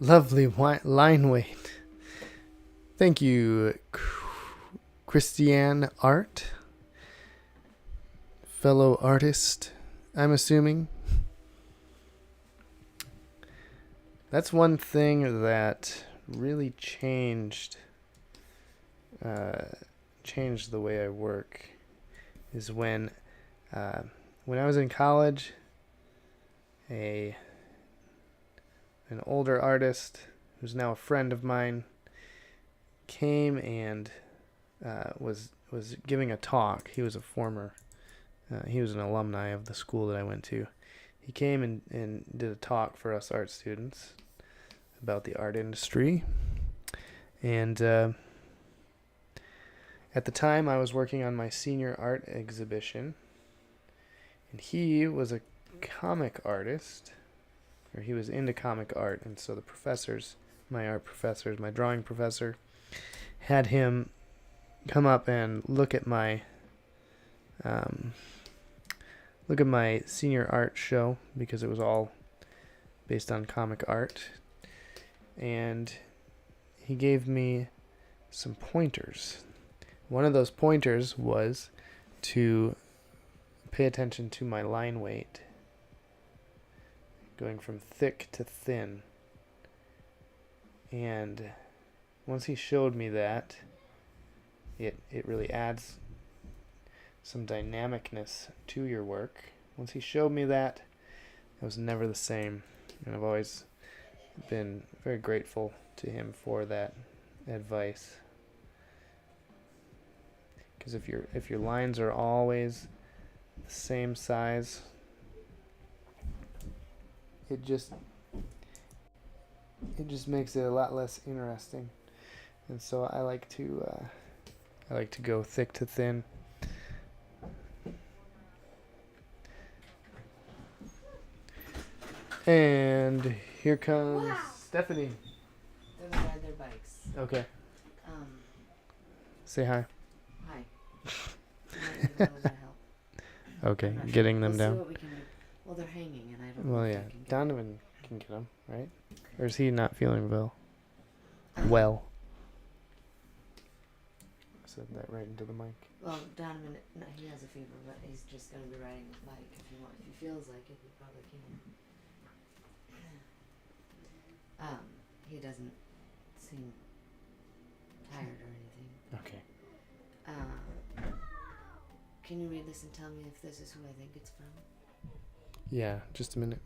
Speaker 1: Lovely line weight. Thank you, Christiane Art. Fellow artist, I'm assuming. That's one thing that really changed the way I work, is when I was in college, an older artist who's now a friend of mine came and was giving a talk. He was a former, he was an alumni of the school that I went to. He came and did a talk for us art students about the art industry. And at the time, I was working on my senior art exhibition. And he was a comic artist, or he was into comic art. And so the professors, my art professors, my drawing professor, had him come up and look at my senior art show, because it was all based on comic art. And he gave me some pointers. One of those pointers was to pay attention to my line weight, going from thick to thin. And once he showed me that, it really adds some dynamicness to your work. Once he showed me that, it was never the same. And I've always been very grateful to him for that advice. Because if your lines are always the same size, it just makes it a lot less interesting. And so I like to go thick to thin. And here comes Stephanie.
Speaker 2: Those ride their bikes.
Speaker 1: Okay. Say hi.
Speaker 2: Hi. Might need a little bit of help.
Speaker 1: Okay, getting them
Speaker 2: We'll
Speaker 1: down.
Speaker 2: see what we can do. Well, they're hanging, and I don't know.
Speaker 1: Well,
Speaker 2: if
Speaker 1: yeah,
Speaker 2: I can get
Speaker 1: Donovan can get them, right? Or is he not feeling well?
Speaker 2: them.
Speaker 1: Well. I said that right into the mic.
Speaker 2: Well, Donovan, no, he has a fever, but he's just going to be riding his bike. If he feels like it, he probably can. He doesn't seem tired or anything.
Speaker 1: Okay.
Speaker 2: Can you read this and tell me if this is who I think it's from?
Speaker 1: Yeah, just a minute.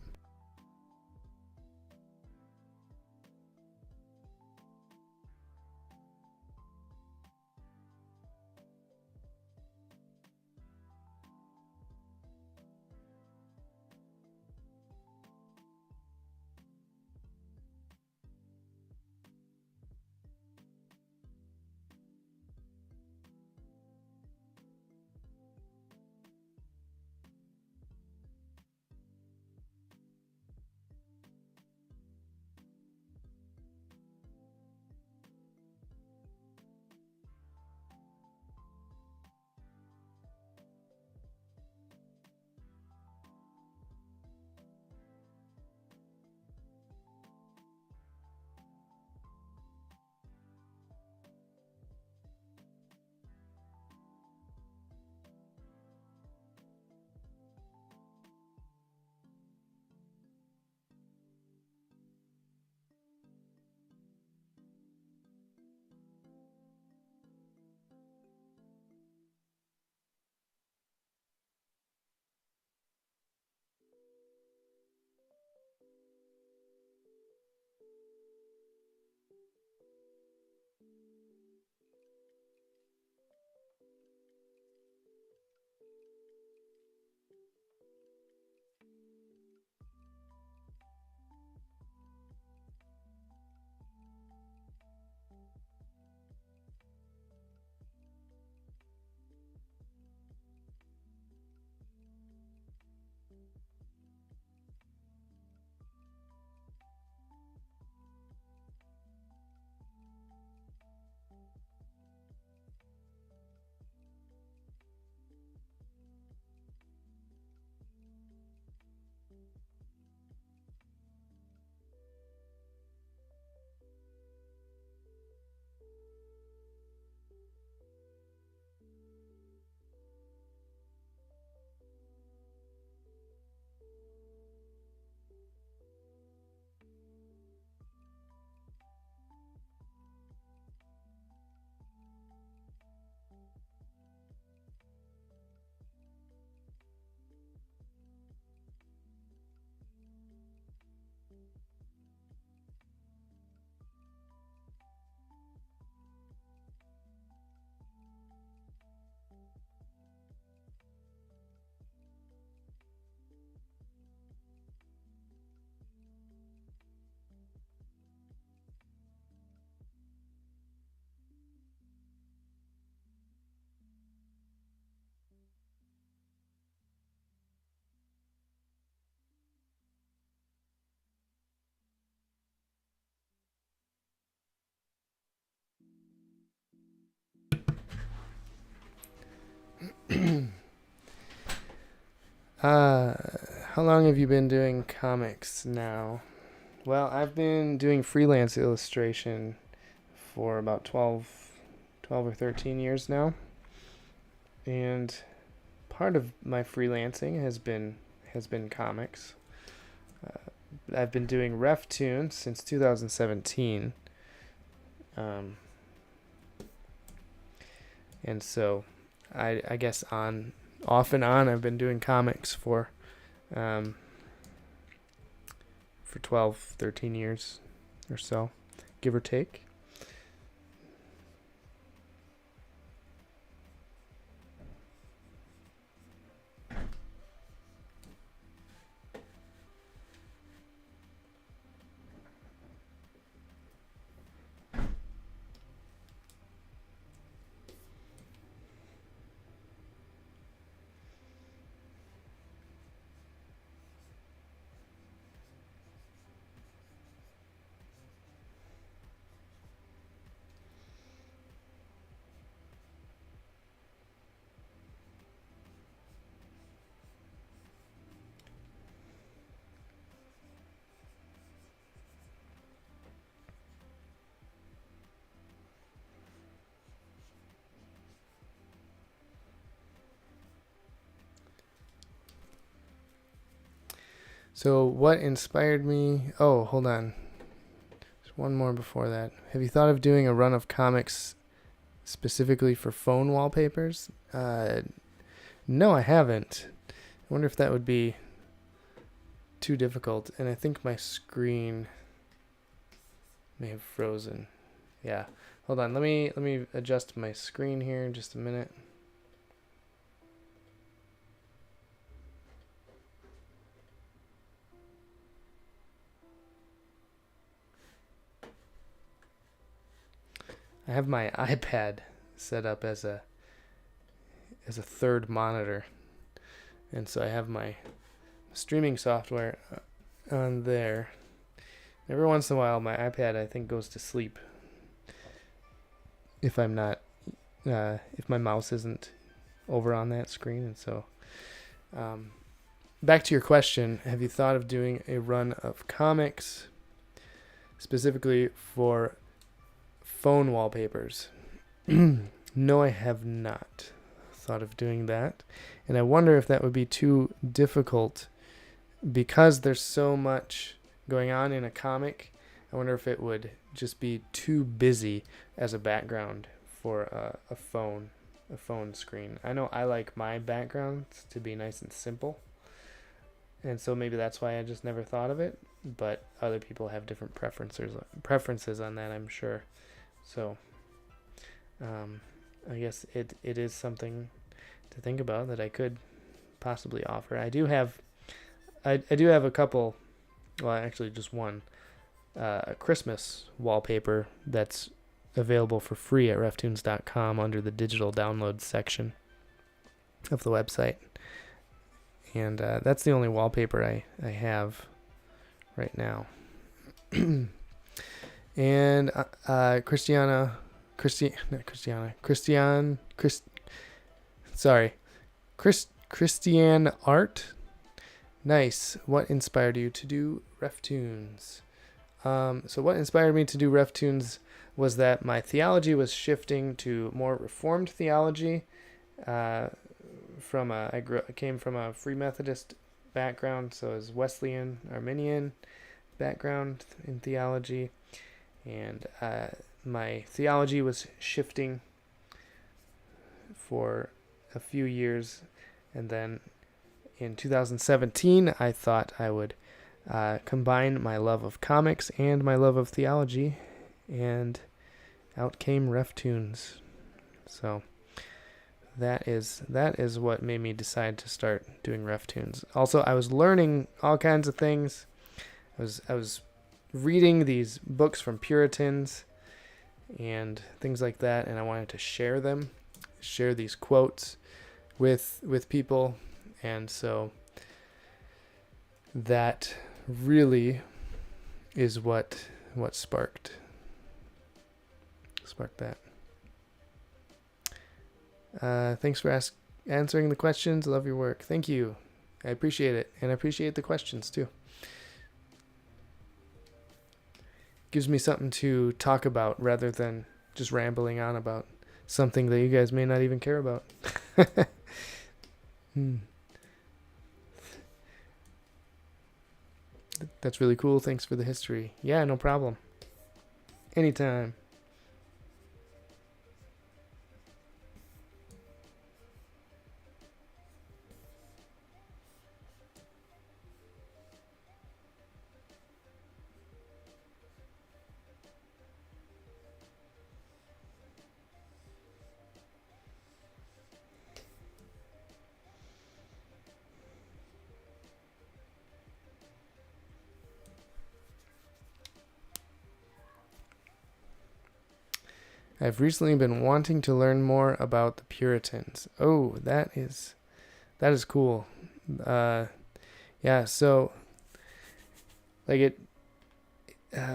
Speaker 1: Uh, how long have you been doing comics now? Well, I've been doing freelance illustration for about 12 or 13 years now. And part of my freelancing has been comics. I've been doing RefToons since 2017. And so I guess off and on I've been doing comics um, for 12, 13 years or so, give or take. So what inspired me? Oh, hold on. There's one more before that. Have you thought of doing a run of comics specifically for phone wallpapers? No, I haven't. I wonder if that would be too difficult. And I think my screen may have frozen. Yeah. Hold on. Let me adjust my screen here in just a minute. I have my iPad set up as a third monitor, and so I have my streaming software on there. Every once in a while, my iPad I think goes to sleep if I'm not if my mouse isn't over on that screen, and so back to your question: have you thought of doing a run of comics specifically for phone wallpapers? No, I have not thought of doing that. And I wonder if that would be too difficult because there's so much going on in a comic. I wonder if it would just be too busy as a background for a phone screen. I know I like my backgrounds to be nice and simple. And so maybe that's why I just never thought of it, but other people have different preferences on that, I'm sure. So, I guess it is something to think about that I could possibly offer. I do have a couple, well, actually just one, Christmas wallpaper that's available for free at reftoons.com under the digital download section of the website. And that's the only wallpaper I have right now. And Christiane Art. Nice. What inspired you to do RefToons? So what inspired me to do RefToons was that my theology was shifting to more Reformed theology. I came from a Free Methodist background, so as Wesleyan, Arminian background in theology. And my theology was shifting for a few years. And then in 2017, I thought I would combine my love of comics and my love of theology. And out came RefToons. So that is what made me decide to start doing RefToons. Also, I was learning all kinds of things. I was reading these books from Puritans and things like that, and I wanted to share these quotes with people, and so that really is what sparked that. Thanks for answering the questions. Love your work. Thank you. I appreciate it, and I appreciate the questions too. Gives me something to talk about rather than just rambling on about something that you guys may not even care about. That's really cool. Thanks for the history. Yeah, no problem. Anytime. I've recently been wanting to learn more about the Puritans. Oh, that is cool. Yeah, so like it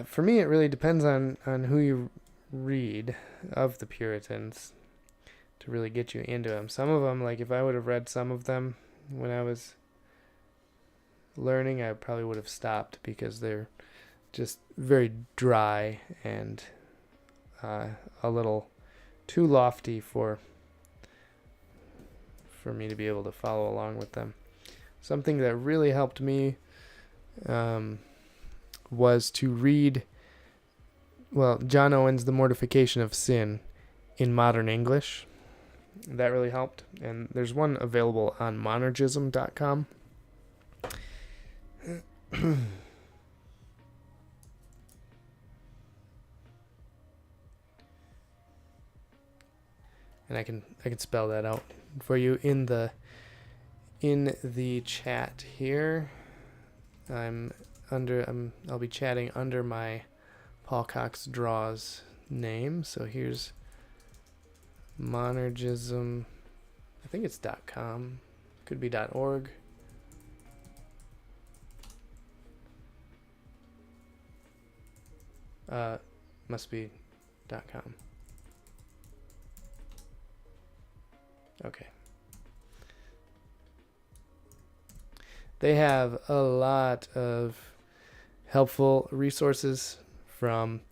Speaker 1: for me, it really depends on who you read of the Puritans to really get you into them. Some of them, like if I would have read some of them when I was learning, I probably would have stopped because they're just very dry and a little too lofty for me to be able to follow along with them. Something that really helped me was to read, John Owen's The Mortification of Sin in modern English. That really helped. And there's one available on monergism.com. And I can spell that out for you in the chat here. I'll be chatting under my Paul Cox Draws name. So here's monergism. I think it's .com. Could be .org. Must be .com. Okay. They have a lot of helpful resources from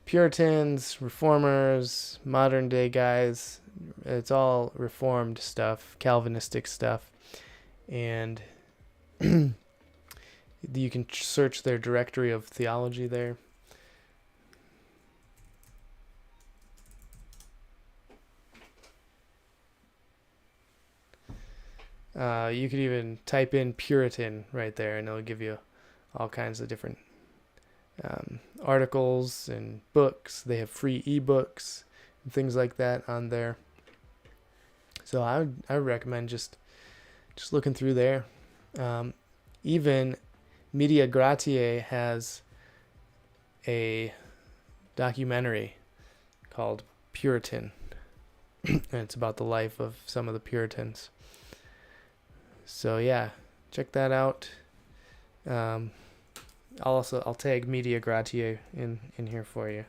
Speaker 1: Puritans, Reformers, modern day guys. It's all Reformed stuff, Calvinistic stuff. And you can search their directory of theology there. You could even type in Puritan right there, and it'll give you all kinds of different articles and books. They have free ebooks and things like that on there. So I would recommend just looking through there. Even Media Gratiae has a documentary called Puritan, and it's about the life of some of the Puritans. So yeah, check that out. I'll tag Media Gratiae in here for you.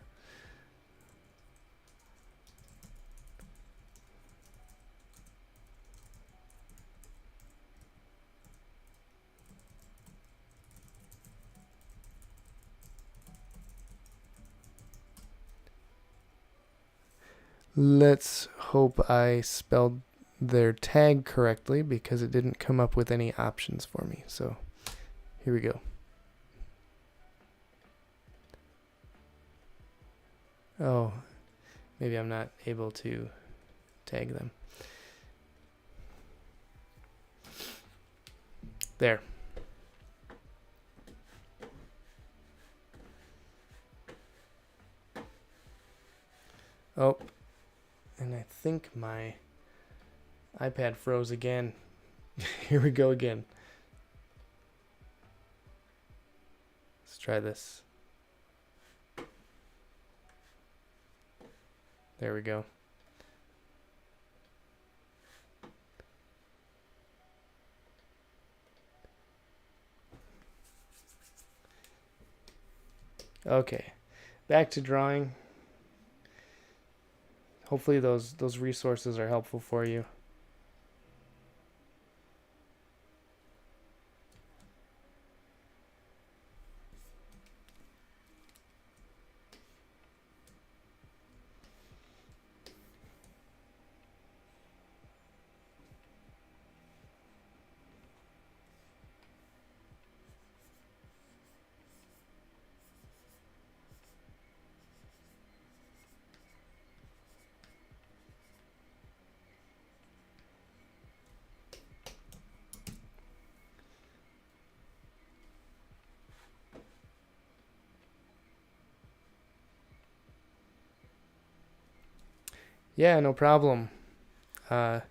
Speaker 1: Let's hope I spelled their tag correctly because it didn't come up with any options for me. So here we go. Oh, maybe I'm not able to tag them. There. Oh, and I think my iPad froze again. Here we go again. Let's try this. There we go. Okay, back to drawing. Hopefully those resources are helpful for you. Yeah, no problem. Uh,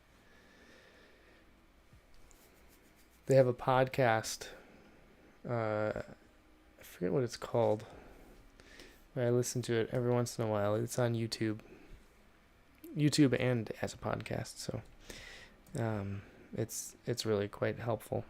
Speaker 1: they have a podcast. I forget what it's called. I listen to it every once in a while. It's on YouTube and as a podcast. So it's really quite helpful.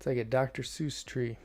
Speaker 1: It's like a Dr. Seuss tree.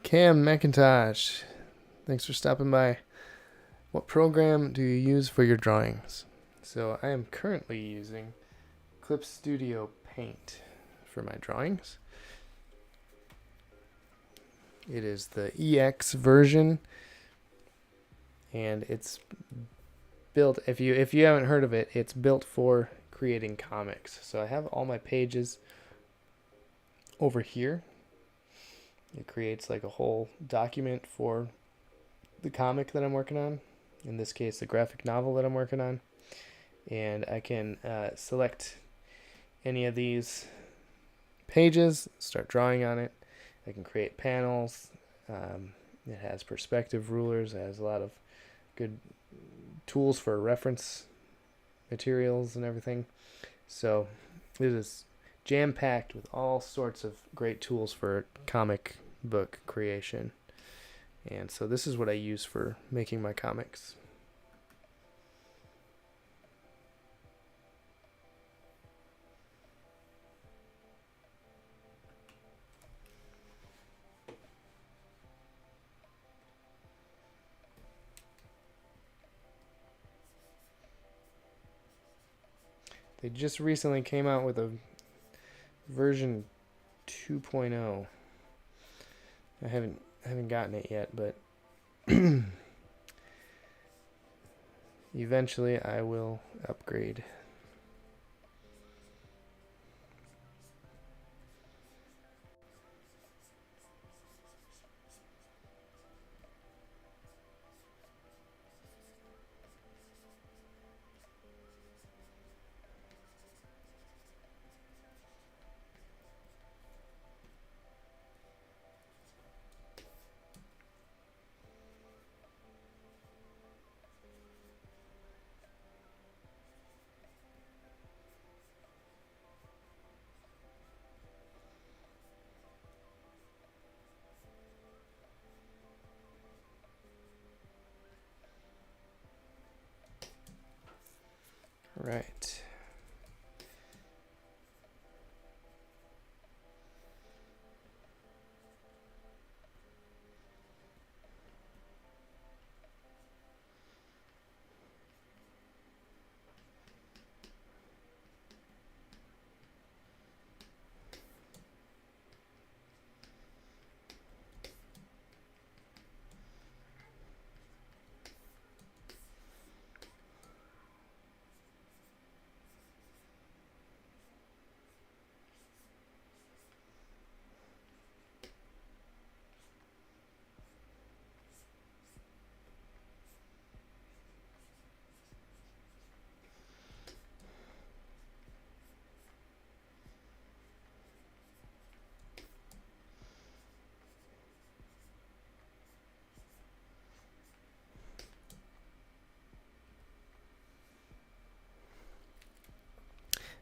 Speaker 1: Cam McIntosh, thanks for stopping by. What program do you use for your drawings? So I am currently using Clip Studio Paint for my drawings. It is the EX version, and it's built, if you haven't heard of it, it's built for creating comics. So I have all my pages over here. It creates like a whole document for the comic that I'm working on, in this case the graphic novel that I'm working on, and I can select any of these pages, start drawing on it. I can create panels. It has perspective rulers. It has a lot of good tools for reference materials and everything. So it is jam-packed with all sorts of great tools for comic book creation. And so this is what I use for making my comics. They just recently came out with a version 2.0. I haven't gotten it yet, but eventually I will upgrade. Right.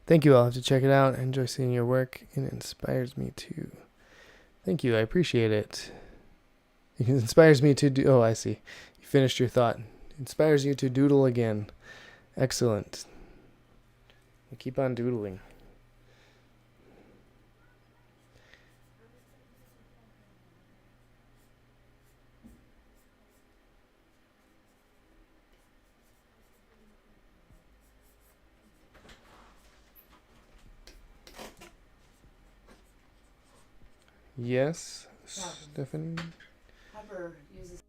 Speaker 1: Thank you. I'll have to check it out. I enjoy seeing your work. It inspires me too. Thank you. I appreciate it. It inspires me to do... Oh, I see. You finished your thought. It inspires you to doodle again. Excellent. We'll keep on doodling. Yes, Stephanie?
Speaker 2: Pepper uses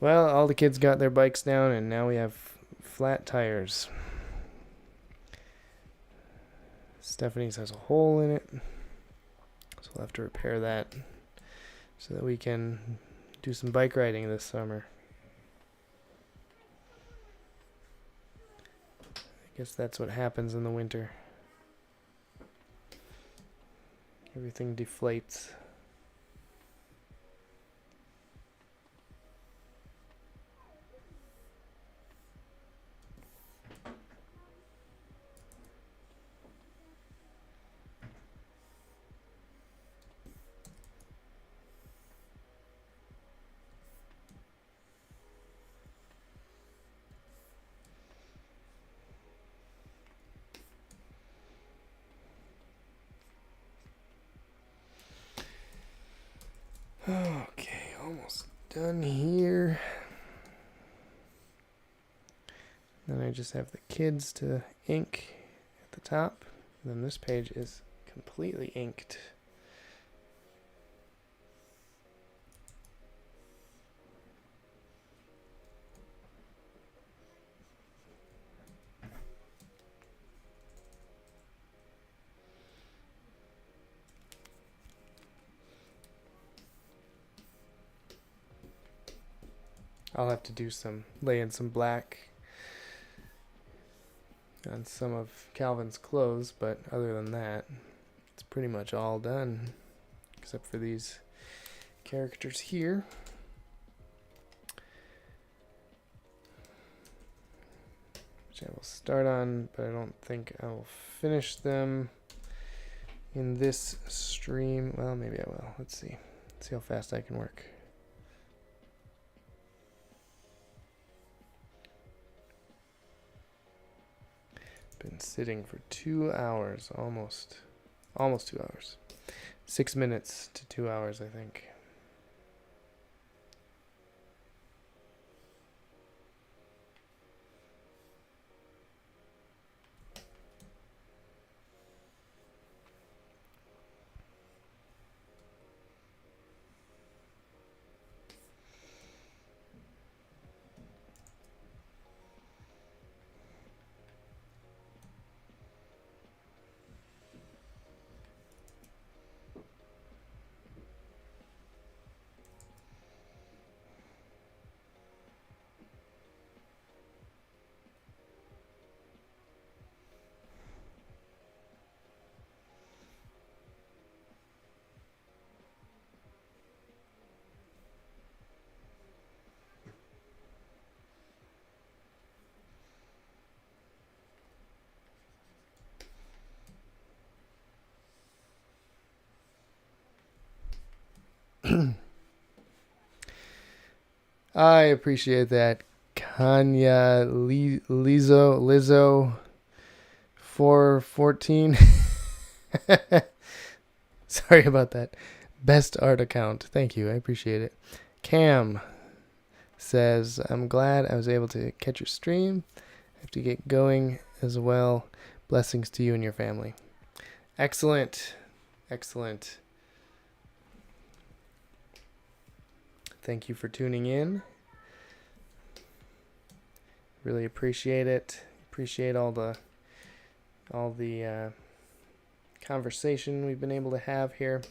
Speaker 1: Well, all the kids got their bikes down, and now we have flat tires. Stephanie's has a hole in it, so we'll have to repair that so that we can do some bike riding this summer. I guess that's what happens in the winter. Everything deflates. Okay, almost done here. Then I just have the kids to ink at the top. And then this page is completely inked. I'll have to do lay in some black on some of Calvin's clothes, but other than that, it's pretty much all done, except for these characters here. Which I will start on, but I don't think I will finish them in this stream. Well, maybe I will. Let's see. Let's see how fast I can work. Been sitting for 2 hours, almost 2 hours. 6 minutes to 2 hours, I think. I appreciate that. Kanya Lizzo 414. Sorry about that. Best art account. Thank you. I appreciate it. Cam says, I'm glad I was able to catch your stream. I have to get going as well. Blessings to you and your family. Excellent. Excellent. Thank you for tuning in. Really appreciate it. Appreciate all the conversation we've been able to have here.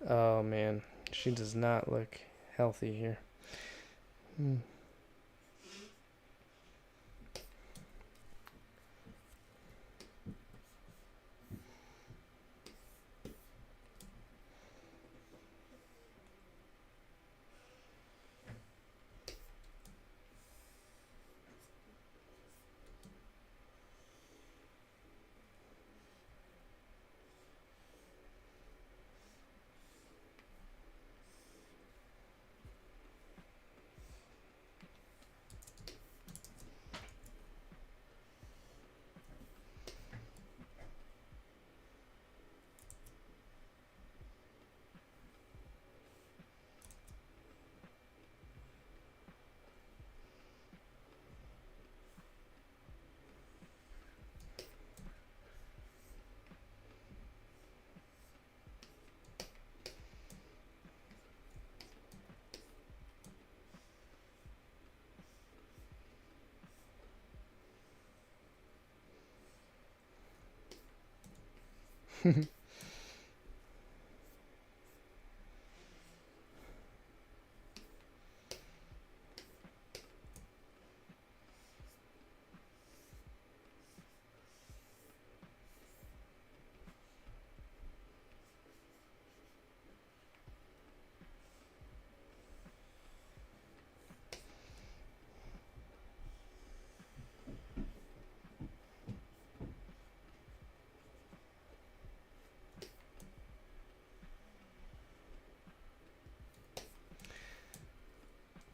Speaker 1: Oh man, she does not look healthy here.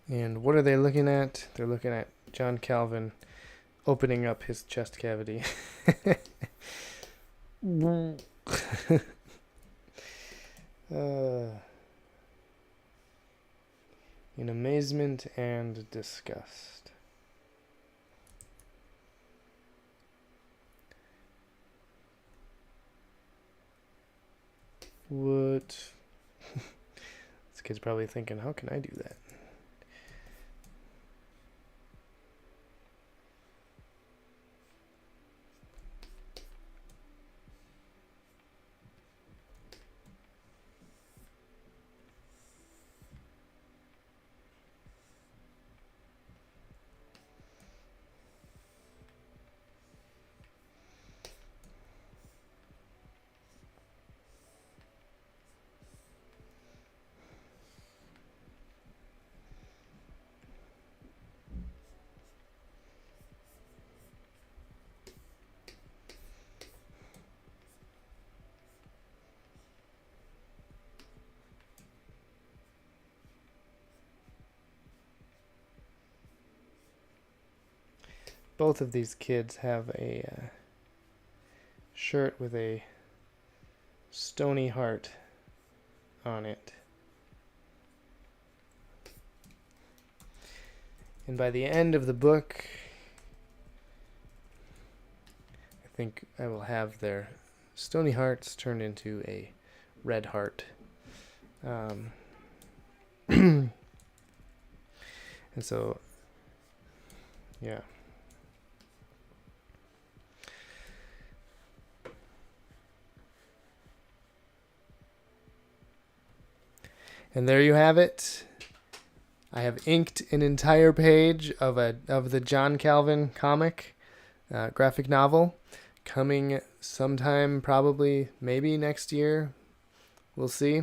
Speaker 1: And what are they looking at? They're looking at John Calvin opening up his chest cavity. In amazement and disgust. What? This kid's probably thinking, how can I do that? Both of these kids have a shirt with a stony heart on it. And by the end of the book, I think I will have their stony hearts turned into a red heart. And so, yeah. And there you have it. I have inked an entire page of the John Calvin comic, graphic novel, coming sometime probably maybe next year. We'll see.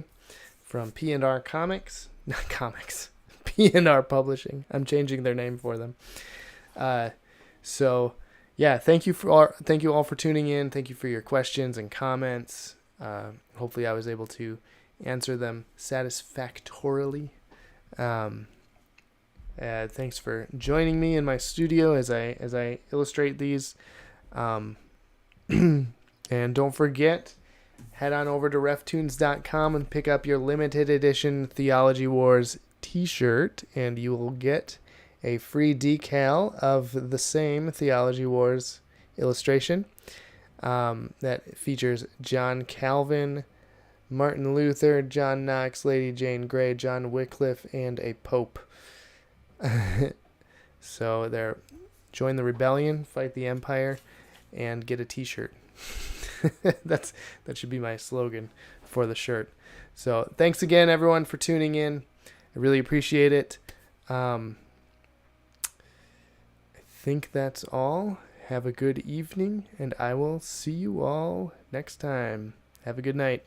Speaker 1: From P&R Comics, not comics, P&R Publishing. I'm changing their name for them. So yeah, thank you all for tuning in. Thank you for your questions and comments. Hopefully, I was able to answer them satisfactorily. Thanks for joining me in my studio as I illustrate these. And don't forget, head on over to RefToons.com and pick up your limited edition Theology Wars t-shirt, and you will get a free decal of the same Theology Wars illustration that features John Calvin, Martin Luther, John Knox, Lady Jane Grey, John Wycliffe, and a Pope. So there, join the rebellion, fight the empire, and get a t-shirt. That should be my slogan for the shirt. So thanks again, everyone, for tuning in. I really appreciate it. I think that's all. Have a good evening, and I will see you all next time. Have a good night.